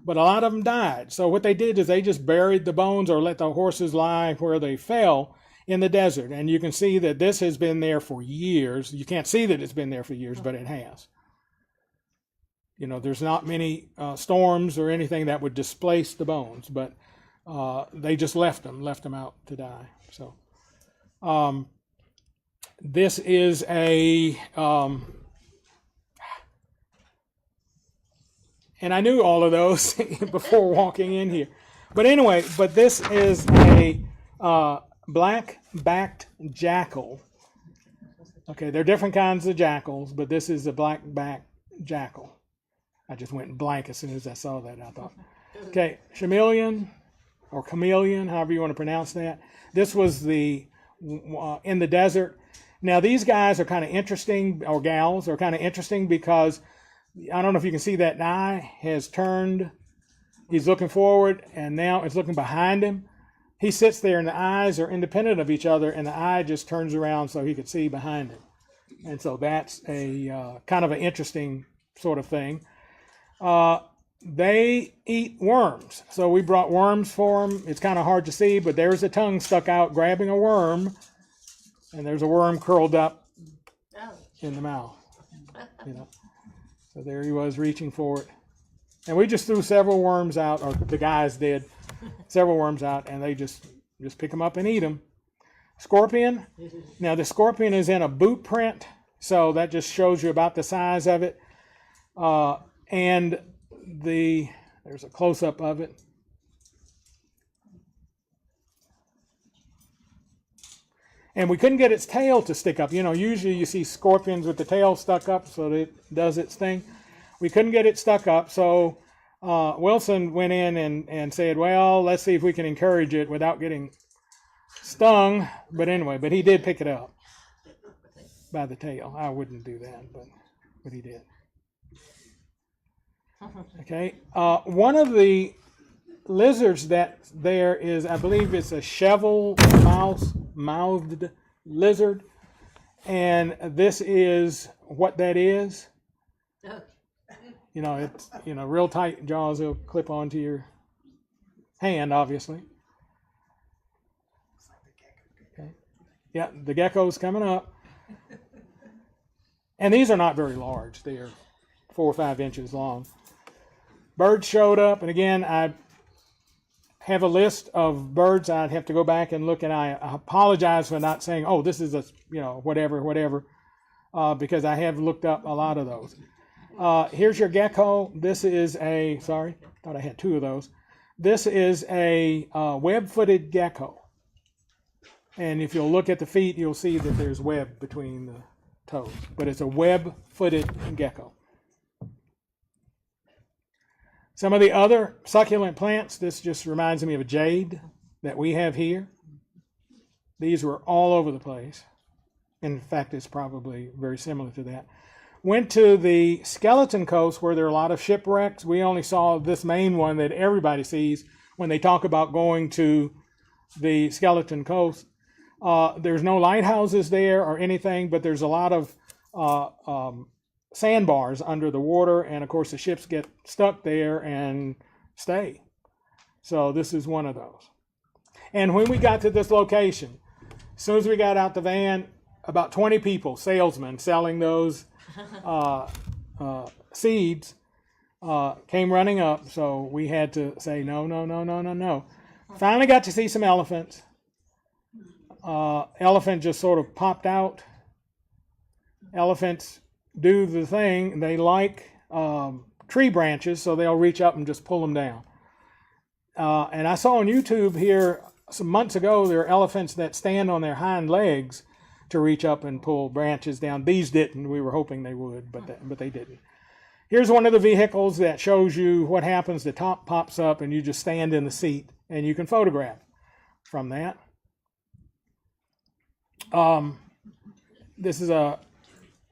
but a lot of them died. So what they did is they just buried the bones or let the horses lie where they fell in the desert. And you can see that this has been there for years. You can't see that it's been there for years, but it has. There's not many storms or anything that would displace the bones, but they just left them out to die. So this is a, and I knew all of those before walking in here. But anyway, this is a black-backed jackal. Okay, there are different kinds of jackals, but this is a black-backed jackal. I just went blank as soon as I saw that, I thought. Okay, chameleon, or chameleon, however you want to pronounce that. This was in the desert. Now, these guys are kind of interesting, or gals are kind of interesting, because I don't know if you can see that eye has turned. He's looking forward, and now it's looking behind him. He sits there, and the eyes are independent of each other, and the eye just turns around so he could see behind him. And so that's a kind of an interesting sort of thing. They eat worms. So we brought worms for them. It's kind of hard to see, but there's a tongue stuck out grabbing a worm, and there's a worm curled up in the mouth. So there he was reaching for it. And we just threw several worms out, or the guys did, several worms out, and they just pick them up and eat them. Scorpion. Now the scorpion is in a boot print, so that just shows you about the size of it. And there's a close-up of it. And we couldn't get its tail to stick up. Usually you see scorpions with the tail stuck up so that it does its thing. We couldn't get it stuck up, so Wilson went in and said, well, let's see if we can encourage it without getting stung. But anyway, he did pick it up by the tail. I wouldn't do that, but he did. Okay. One of the lizards that there is, I believe it's a shovel mouthed lizard. And this is what that is. You know, it's, you know, real tight jaws will clip onto your hand, obviously. Okay. Yeah, the gecko's coming up. And these are not very large. They are 4 or 5 inches long. Birds showed up, and again, I have a list of birds. I'd have to go back and look, and I apologize for not saying, oh, this is a, you know, whatever, because I have looked up a lot of those. Here's your gecko. This is a, sorry, thought I had 2 of those. This is a web-footed gecko. And if you'll look at the feet, you'll see that there's web between the toes. But it's a web-footed gecko. Some of the other succulent plants, this just reminds me of a jade that we have here. These were all over the place. In fact, it's probably very similar to that. Went to the Skeleton Coast where there are a lot of shipwrecks. We only saw this main one that everybody sees when they talk about going to the Skeleton Coast. There's no lighthouses there or anything, but there's a lot of sandbars under the water, and of course the ships get stuck there and stay. So this is one of those. And when we got to this location, as soon as we got out the van, about 20 people, salesmen selling those seeds, came running up. So we had to say no. Finally got to see some elephants. Elephant just sort of popped out. Elephants do the thing. They like tree branches, so they'll reach up and just pull them down. And I saw on YouTube here some months ago, there are elephants that stand on their hind legs to reach up and pull branches down. These didn't. We were hoping they would, but they didn't. Here's one of the vehicles that shows you what happens. The top pops up, and you just stand in the seat, and you can photograph from that. This is a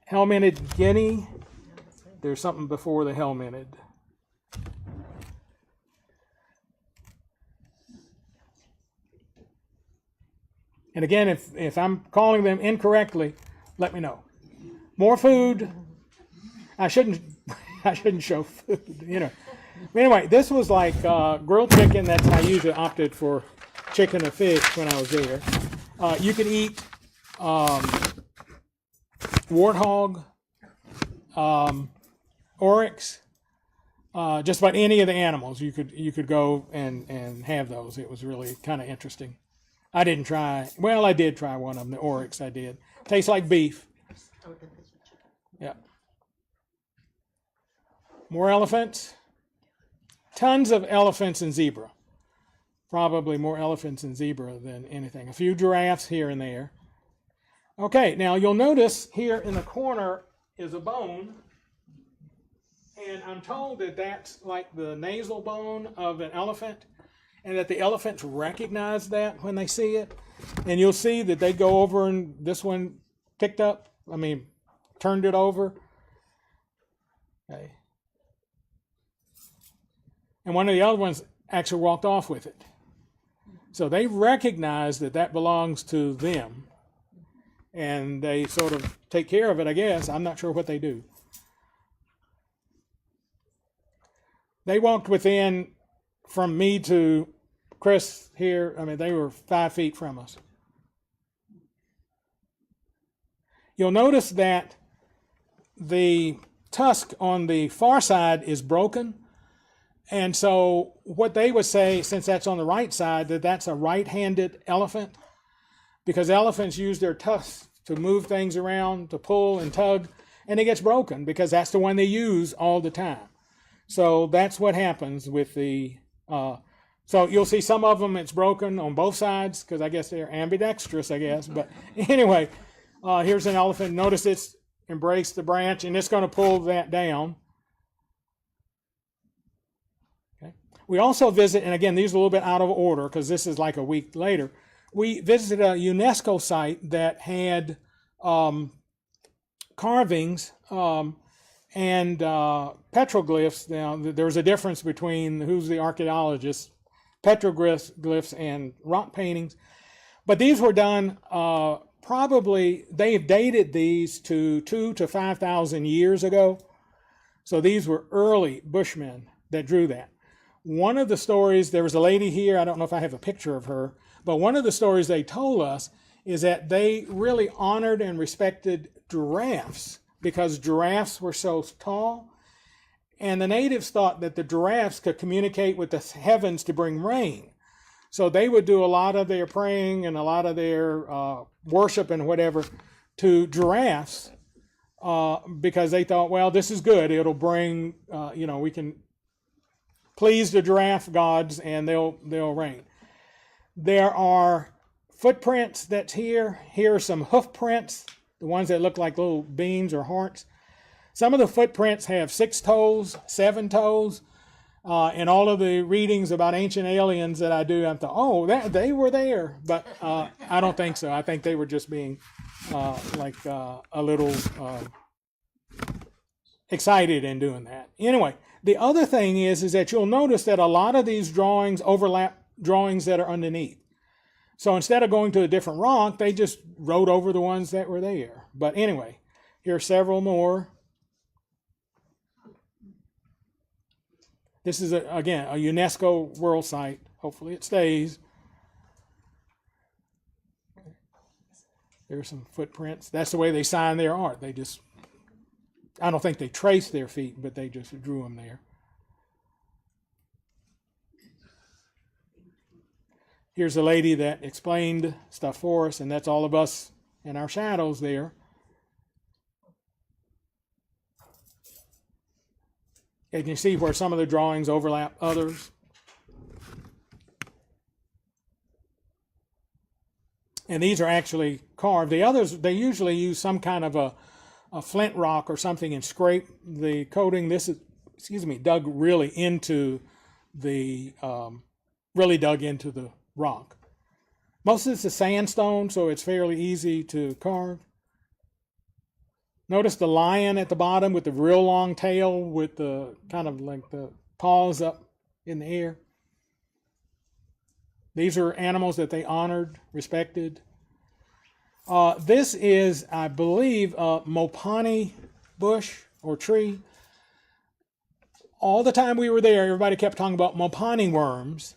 helmeted guinea. There's something before the helmeted. And again, if I'm calling them incorrectly, let me know. More food. I shouldn't show food, you know. Anyway, this was like grilled chicken. That's I usually opted for chicken or fish when I was there. You could eat warthog, oryx, just about any of the animals. You could go and have those. It was really kind of interesting. I didn't try. Well, I did try one of them. The oryx, I did. Tastes like beef. Yeah. More elephants. Tons of elephants and zebra. Probably more elephants and zebra than anything. A few giraffes here and there. Okay, now you'll notice here in the corner is a bone. And I'm told that that's like the nasal bone of an elephant. And that the elephants recognize that when they see it. And you'll see that they go over and this one turned it over. Okay. And one of the other ones actually walked off with it. So they recognize that that belongs to them. And they sort of take care of it, I guess. I'm not sure what they do. They walked within, from me to Chris here, they were 5 feet from us. You'll notice that the tusk on the far side is broken. And so what they would say, since that's on the right side, that that's a right-handed elephant, because elephants use their tusks to move things around, to pull and tug, and it gets broken because that's the one they use all the time. So that's what happens with the... So you'll see some of them, it's broken on both sides, because I guess they're ambidextrous, I guess. But anyway, here's an elephant. Notice it's embraced the branch, and it's going to pull that down. Okay. We also visit, and again, these are a little bit out of order, because this is like a week later. We visited a UNESCO site that had carvings, and petroglyphs. Now, there's a difference between who's the archaeologist, petroglyphs and rock paintings. But these were done probably, they've dated these to 2,000 to 5,000 years ago. So these were early Bushmen that drew that. One of the stories, there was a lady here, I don't know if I have a picture of her, but one of the stories they told us is that they really honored and respected giraffes because giraffes were so tall. And the natives thought that the giraffes could communicate with the heavens to bring rain. So they would do a lot of their praying and a lot of their worship and whatever to giraffes because they thought, well, this is good. It'll bring, we can please the giraffe gods and they'll rain. There are footprints that's here. Here are some hoof prints, the ones that look like little beans or hearts. Some of the footprints have 6 toes, 7 toes. In all of the readings about ancient aliens that I do, I thought, oh, they were there. But I don't think so. I think they were just being a little excited in doing that. Anyway, the other thing is that you'll notice that a lot of these drawings overlap drawings that are underneath. So instead of going to a different rock, they just wrote over the ones that were there. But anyway, here are several more. This is, again, a UNESCO World Site. Hopefully it stays. There's some footprints. That's the way they sign their art. They just, I don't think they traced their feet, but they just drew them there. Here's a lady that explained stuff for us, and that's all of us in our shadows there. And you see where some of the drawings overlap others. And these are actually carved. The others, they usually use some kind of a flint rock or something and scrape the coating. This is, dug really into the rock. Most of this is sandstone, so it's fairly easy to carve. Notice the lion at the bottom with the real long tail with the kind of like the paws up in the air. These are animals that they honored, respected. This is, I believe, a Mopani bush or tree. All the time we were there, everybody kept talking about Mopani worms.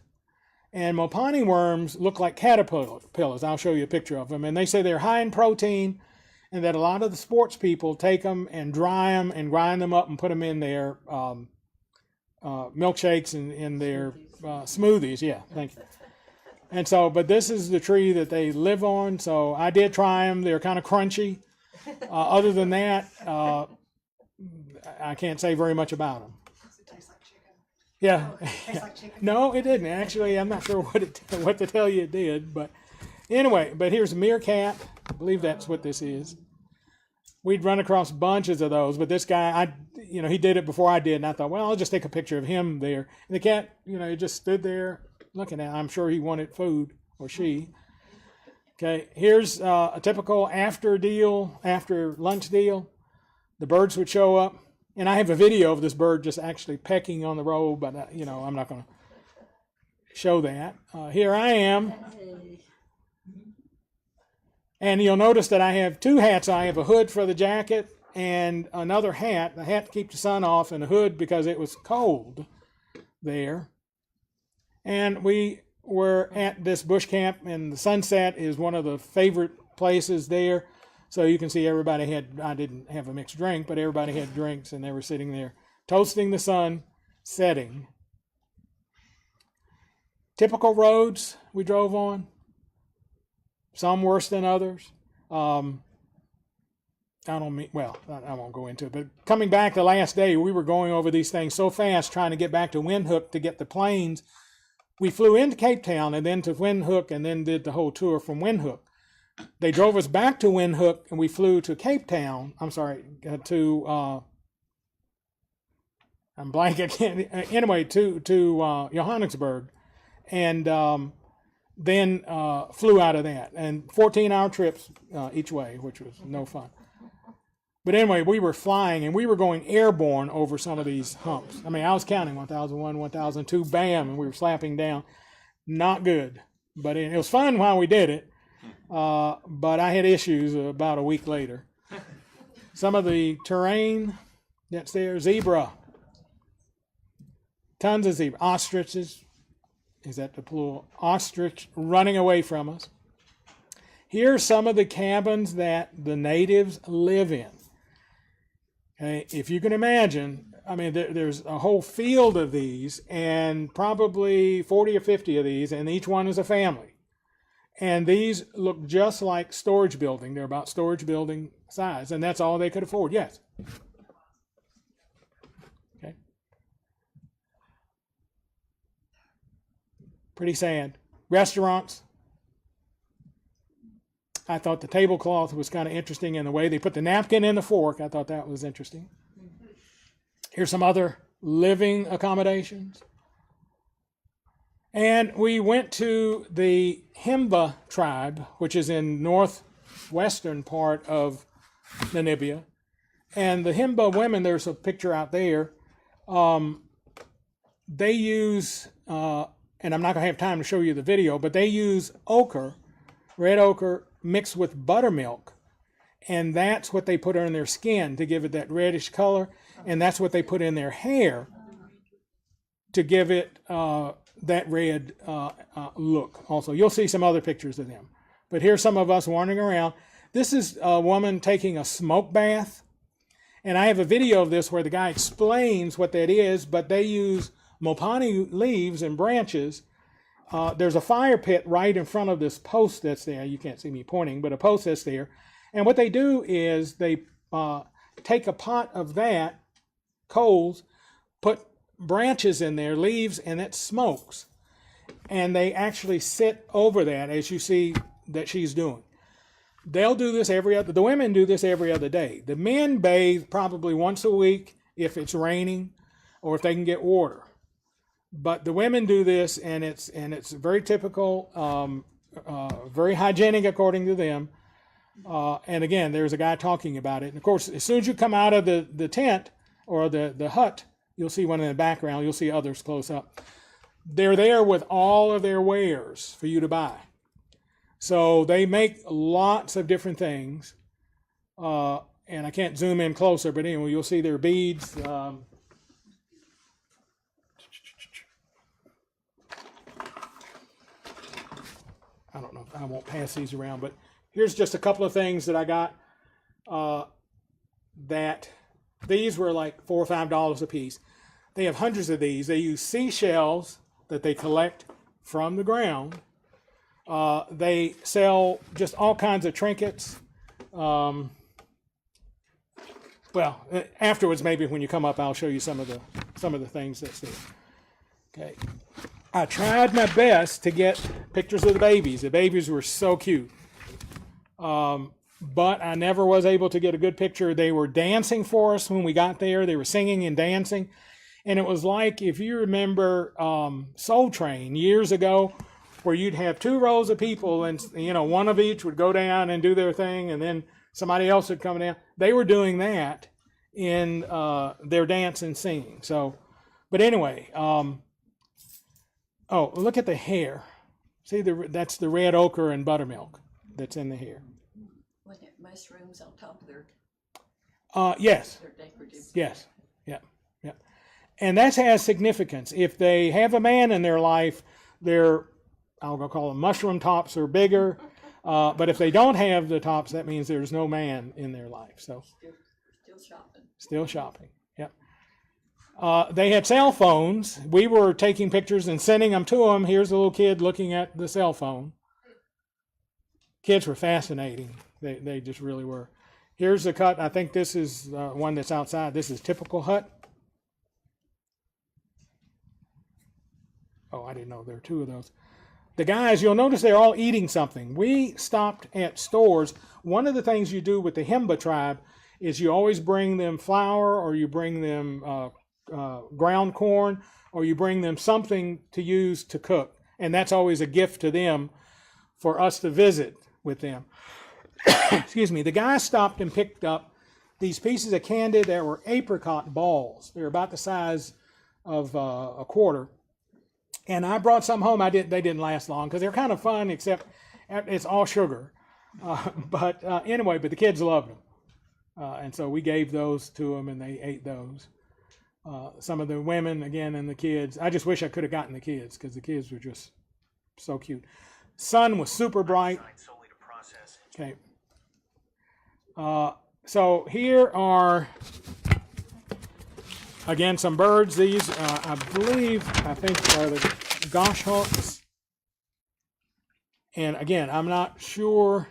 And Mopani worms look like caterpillars. I'll show you a picture of them. And they say they're high in protein, and that a lot of the sports people take them and dry them and grind them up and put them in their milkshakes and in their smoothies. Yeah, thank you. And so, but this is the tree that they live on. So I did try them. They're kind of crunchy. Other than that, I can't say very much about them. Does it taste like chicken? Yeah. Oh, it tastes like chicken. No, it didn't. Actually, I'm not sure what to tell you it did. But anyway, but here's a meerkat. I believe that's what this is. We'd run across bunches of those, but this guy, he did it before I did, and I thought, well, I'll just take a picture of him there. And the cat, he just stood there looking at it. I'm sure he wanted food, or she. Okay, here's a typical after lunch deal. The birds would show up, and I have a video of this bird just actually pecking on the robe, but I'm not going to show that. Here I am. And you'll notice that I have 2 hats. I have a hood for the jacket and another hat, the hat to keep the sun off, and a hood because it was cold there. And we were at this bush camp, and the sunset is one of the favorite places there. So you can see everybody I didn't have a mixed drink, but everybody had drinks, and they were sitting there toasting the sun setting. Typical roads we drove on. Some worse than others. I won't go into it. But coming back the last day, we were going over these things so fast trying to get back to Windhoek to get the planes. We flew into Cape Town and then to Windhoek and then did the whole tour from Windhoek. They drove us back to Windhoek and we flew to Cape Town. I'm blank again. Anyway, to Johannesburg. And then flew out of that, and 14-hour trips each way, which was no fun. But anyway, we were flying and we were going airborne over some of these humps. I mean, I was counting 1001, 1002, bam, and we were slapping down. Not good. But it was fun while we did it. But I had issues about a week later. Some of the terrain that's there, zebra. Tons of zebra. Ostriches. Is that the plural? Ostrich running away from us. Here's some of the cabins that the natives live in. Okay, if you can imagine, I mean, there's a whole field of these, and probably 40 or 50 of these, and each one is a family. And these look just like storage building. They're about storage building size, and that's all they could afford. Yes. Okay. Pretty sad. Restaurants. I thought the tablecloth was kind of interesting in the way they put the napkin in the fork. I thought that was interesting. Here's some other living accommodations. And we went to the Himba tribe, which is in northwestern part of Namibia. And the Himba women, there's a picture out there, they use, and I'm not going to have time to show you the video, but they use ochre, red ochre, mixed with buttermilk, and that's what they put on their skin to give it that reddish color, and that's what they put in their hair to give it that red look. Also, you'll see some other pictures of them, but here's some of us wandering around. This is a woman taking a smoke bath, and I have a video of this where the guy explains what that is, but they use mopani leaves and branches. There's a fire pit right in front of this post that's there. You can't see me pointing, but a post that's there. And what they do is they take a pot of that, coals, put branches in there, leaves, and it smokes. And they actually sit over that, as you see that she's doing. They'll do this the women do this every other day. The men bathe probably once a week if it's raining or if they can get water. But the women do this, and it's very typical, very hygienic according to them. And again, there's a guy talking about it. And of course, as soon as you come out of the tent or the hut, you'll see one in the background. You'll see others close up. They're there with all of their wares for you to buy. So they make lots of different things. And I can't zoom in closer, but anyway, you'll see their beads. I don't know, I won't pass these around, but here's just a couple of things that I got that these were like $4 or $5 a piece. They have hundreds of these. They use seashells that they collect from the ground. They sell just all kinds of trinkets. Well, afterwards, maybe when you come up, I'll show you some of the things that's there. Okay. I tried my best to get pictures of the babies. The babies were so cute. But I never was able to get a good picture. They were dancing for us when we got there. They were singing and dancing. And it was like, if you remember Soul Train years ago, where you'd have 2 rows of people and, one of each would go down and do their thing, and then somebody else would come down. They were doing that in their dance and singing. So, but anyway, oh, look at the hair. See, that's the red ochre and buttermilk that's in the hair. Wasn't it mushrooms on top of their Yes. decorative? Yes. Yeah. Yeah. And that has significance. If they have a man in their life, I'll go call them mushroom tops are bigger. But if they don't have the tops, that means there's no man in their life. So Still shopping. Still shopping. Yep. They had cell phones. We were taking pictures and sending them to them. Here's a little kid looking at the cell phone. Kids were fascinating. They just really were. Here's the cut. I think this is one that's outside. This is typical hut. Oh, I didn't know there were 2 of those. The guys, you'll notice they're all eating something. We stopped at stores. One of the things you do with the Himba tribe is you always bring them flour, or you bring them ground corn, or you bring them something to use to cook. And that's always a gift to them for us to visit with them. Excuse me. The guy stopped and picked up these pieces of candy that were apricot balls. They're about the size of a quarter. And I brought some home. They didn't last long because they're kind of fun, except it's all sugar. But anyway, the kids loved them. And so we gave those to them, and they ate those. Some of the women, again, and the kids. I just wish I could have gotten the kids because the kids were just so cute. Sun was super bright. Okay. So here are, again, some birds. These, I think are the goshawks. And again, I'm not sure.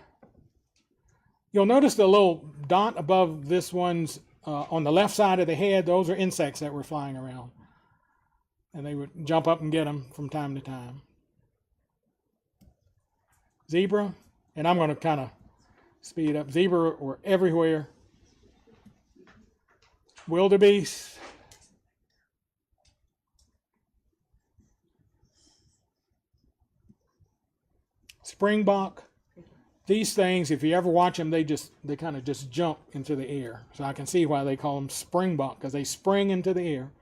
You'll notice the little dot above this one's on the left side of the head. Those are insects that were flying around. And they would jump up and get them from time to time. Zebra, and I'm going to kind of speed up. Zebra were everywhere. Wildebeest. Springbok. These things, if you ever watch them, they kind of just jump into the air. So I can see why they call them springbok, because they spring into the air.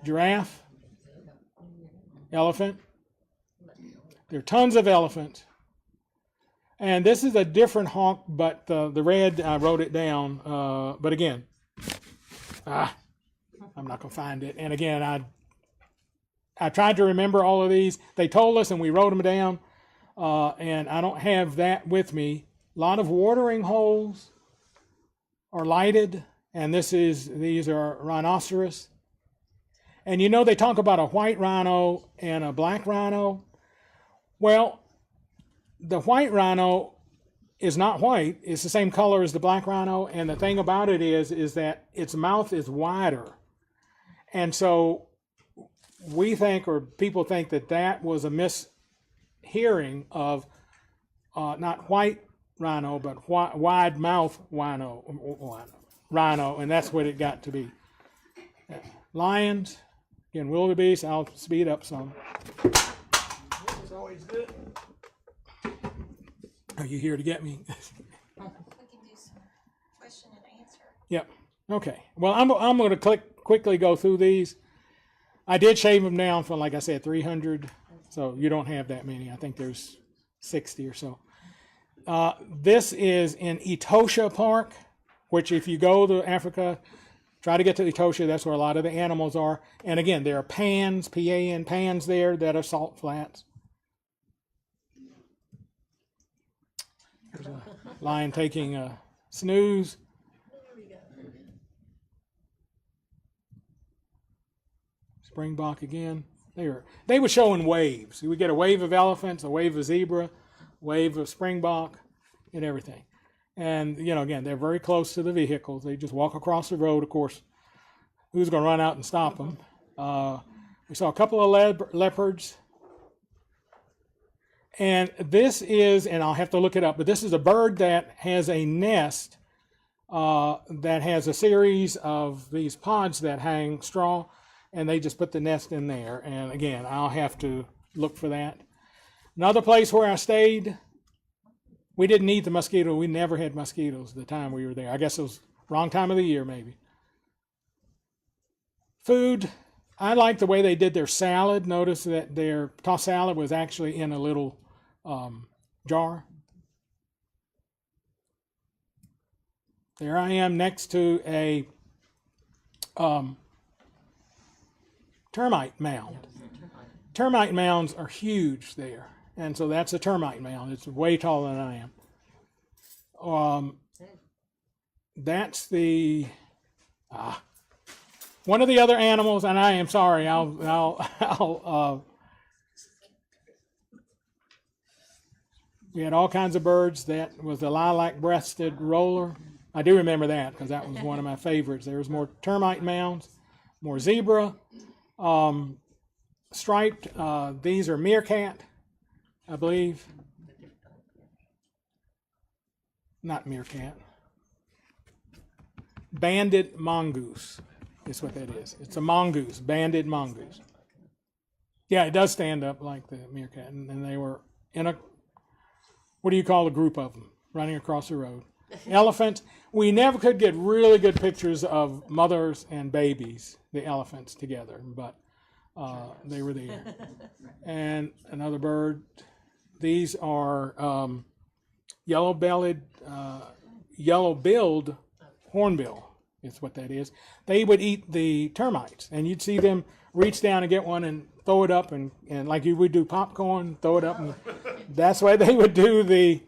Giraffe. Elephant. There are tons of elephants. And this is a different hawk, but the red, I wrote it down. But again, I'm not going to find it. And again, I tried to remember all of these. They told us, and we wrote them down. And I don't have that with me. A lot of watering holes are lighted, and these are rhinoceros. And you know they talk about a white rhino and a black rhino. Well, the white rhino is not white. It's the same color as the black rhino, and the thing about it is that its mouth is wider. And so we think, or people think, that was a mishearing of not white rhino, but wide mouth rhino, and that's what it got to be. Lions, again, wildebeest. I'll speed up some. This is always good. Are you here to get me? We can do some question and answer. Yep. Okay. Well, I'm going to quickly go through these. I did shave them down from, like I said, 300. So you don't have that many. I think there's 60 or so. This is in Etosha Park, which if you go to Africa, try to get to Etosha. That's where a lot of the animals are. And again, there are pans, P-A-N, pans there that are salt flats. There's a lion taking a snooze. Springbok again. They were showing waves. We get a wave of elephants, a wave of zebra, wave of springbok, and everything. And, again, they're very close to the vehicles. They just walk across the road. Of course, who's going to run out and stop them? We saw a couple of leopards. And this is, and I'll have to look it up, but this is a bird that has a nest that has a series of these pods that hang straw, and they just put the nest in there. And again, I'll have to look for that. Another place where I stayed, we didn't need the mosquito. We never had mosquitoes the time we were there. I guess it was wrong time of the year, maybe. Food, I like the way they did their salad. Notice that their tossed salad was actually in a little jar. There I am next to a termite mound. Termite mounds are huge there. And so that's a termite mound. It's way taller than I am. That's the one of the other animals, and I am sorry. We had all kinds of birds. That was the lilac-breasted roller. I do remember that because that was one of my favorites. There was more termite mounds, more zebra, striped. These are meerkat, I believe. Not meerkat. Banded mongoose is what that is. It's a mongoose, banded mongoose. Yeah, it does stand up like the meerkat. And they were in a, what do you call a group of them, running across the road. Elephants. We never could get really good pictures of mothers and babies, the elephants together, but they were there. And another bird. These are yellow-billed hornbill is what that is. They would eat the termites, and you'd see them reach down and get one and throw it up, and like you would do popcorn, throw it up, and that's why they would do the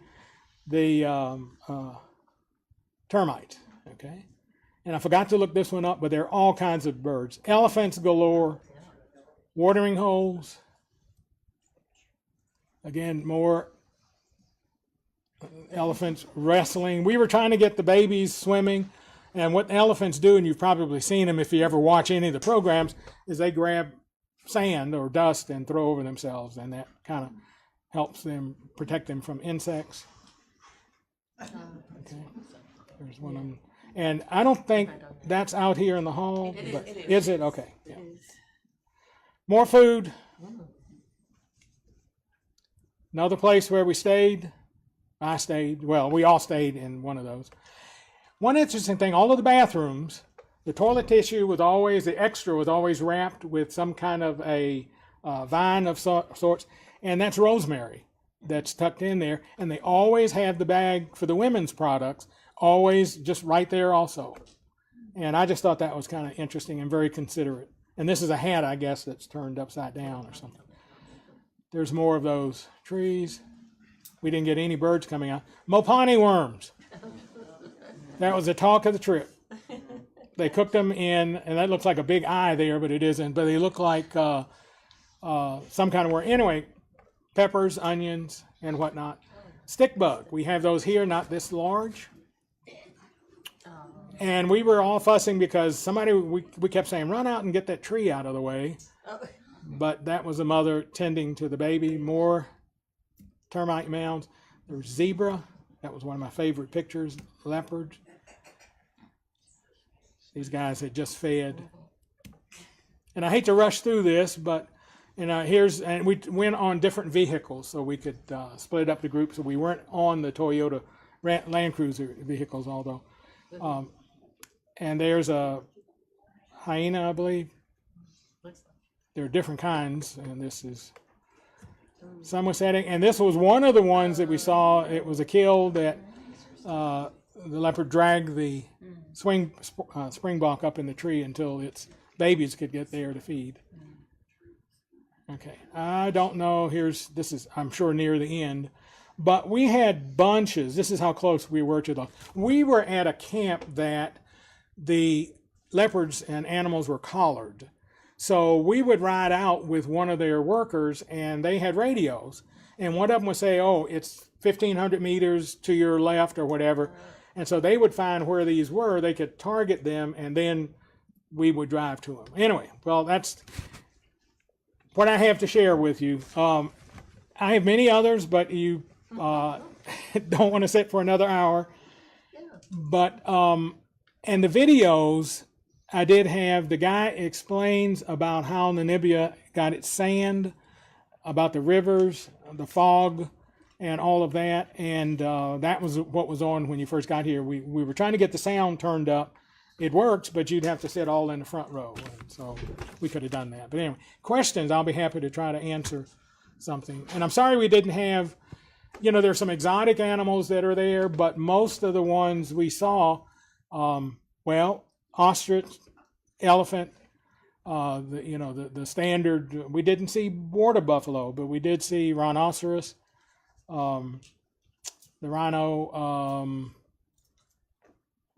termite. Okay, and I forgot to look this one up, but there are all kinds of birds. Elephants galore, watering holes. Again, more elephants wrestling. We were trying to get the babies swimming, and what elephants do, and you've probably seen them if you ever watch any of the programs, is they grab sand or dust and throw over themselves, and that kind of helps them protect them from insects. Okay, there's one of them, and I don't think that's out here in the hall. But is it? Okay. Yeah. More food. Another place where we stayed. We all stayed in one of those. One interesting thing, all of the bathrooms, the toilet tissue was always, the extra was always wrapped with some kind of a vine of sorts, and that's rosemary that's tucked in there, and they always have the bag for the women's products, always just right there also. And I just thought that was kind of interesting and very considerate. And this is a hat, I guess, that's turned upside down or something. There's more of those trees. We didn't get any birds coming out. Mopani worms. That was the talk of the trip. They cooked them in, and that looks like a big eye there, but it isn't. But they look like some kind of worm. Anyway, peppers, onions, and whatnot. Stick bug. We have those here, not this large. And we were all fussing because we kept saying, run out and get that tree out of the way. But that was the mother tending to the baby. More termite mounds. There's zebra. That was one of my favorite pictures. Leopard. These guys had just fed. And I hate to rush through this, but and we went on different vehicles so we could split up the group. So we weren't on the Toyota Land Cruiser vehicles, although. And there's a hyena, I believe. There are different kinds, and this is some was setting. And this was one of the ones that we saw. It was a kill that the leopard dragged the springbok up in the tree until its babies could get there to feed. Okay, I don't know. This is I'm sure near the end, but we had bunches. This is how close we were to them. We were at a camp that the leopards and animals were collared. So we would ride out with one of their workers, and they had radios. And one of them would say, oh, it's 1,500 meters to your left or whatever. And so they would find where these were. They could target them, and then we would drive to them. Anyway, well, that's what I have to share with you. I have many others, but you don't want to sit for another hour. But, and the videos, I did have, the guy explains about how Namibia got its sand, about the rivers, the fog, and all of that. And that was what was on when you first got here. We were trying to get the sound turned up. It works, but you'd have to sit all in the front row. And so we could have done that. But anyway, questions, I'll be happy to try to answer something. And I'm sorry we didn't have, there's some exotic animals that are there, but most of the ones we saw, ostrich, elephant, the standard. We didn't see water buffalo, but we did see rhinoceros, the rhino,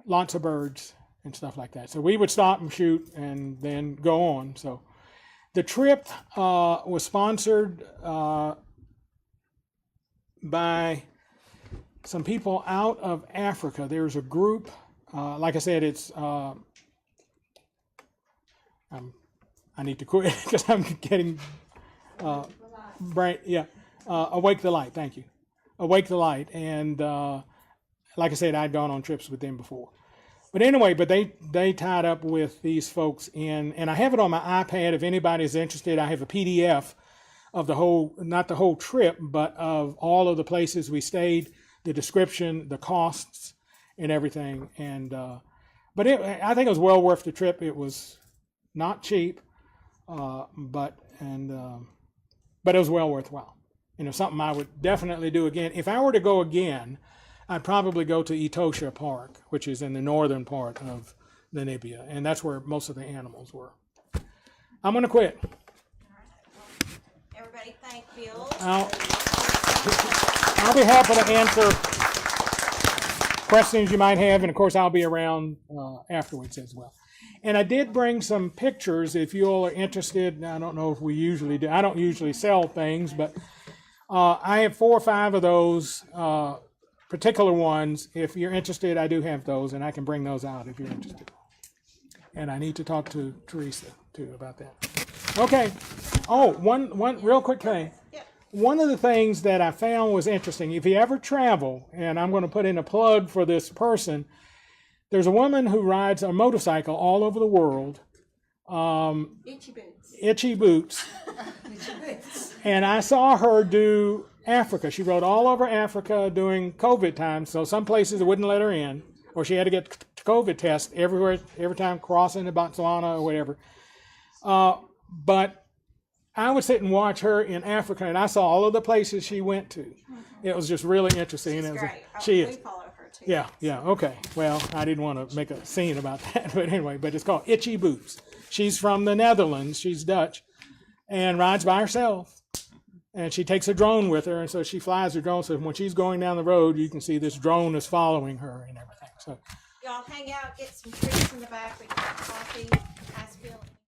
lots of birds and stuff like that. So we would stop and shoot and then go on. So the trip was sponsored by some people out of Africa. There's a group, like I said, it's I need to quit because I'm getting Awake the Light. Thank you, Awake the Light. And like I said, I'd gone on trips with them before. But anyway, they tied up with these folks and I have it on my iPad. If anybody's interested, I have a PDF of the whole, not the whole trip, but of all of the places we stayed, the description, the costs. and everything. And but I think it was well worth the trip. It was not cheap, but it was well worthwhile. Something I would definitely do again. If I were to go again, I'd probably go to Etosha Park, which is in the northern part of Namibia, and that's where most of the animals were. I'm going to quit. Everybody thank Bill. I'll be happy to answer questions you might have, and of course I'll be around afterwards as well. And I did bring some pictures if you all are interested. I don't know if we usually do. I don't usually sell things, but I have 4 or 5 of those particular ones. If you're interested, I do have those, and I can bring those out if you're interested. And I need to talk to Teresa too about that. Okay. Oh, one real quick thing. One of the things that I found was interesting. If you ever travel, and I'm going to put in a plug for this person, there's a woman who rides a motorcycle all over the world. Itchy boots. Itchy boots. And I saw her do Africa. She rode all over Africa during COVID time. So some places they wouldn't let her in, or she had to get COVID test everywhere, every time crossing to Botswana or whatever. But I would sit and watch her in Africa, and I saw all of the places she went to. It was just really interesting. She's and it was great. she We is. follow her too. Yeah, okay. Well, I didn't want to make a scene about that, but anyway, but it's called Itchy Boots. She's from the Netherlands. She's Dutch, and rides by herself. And she takes a drone with her, and so she flies her drone. So when she's going down the road, you can see this drone is following her and everything. So Y'all hang out, get some treats in the back. We got coffee.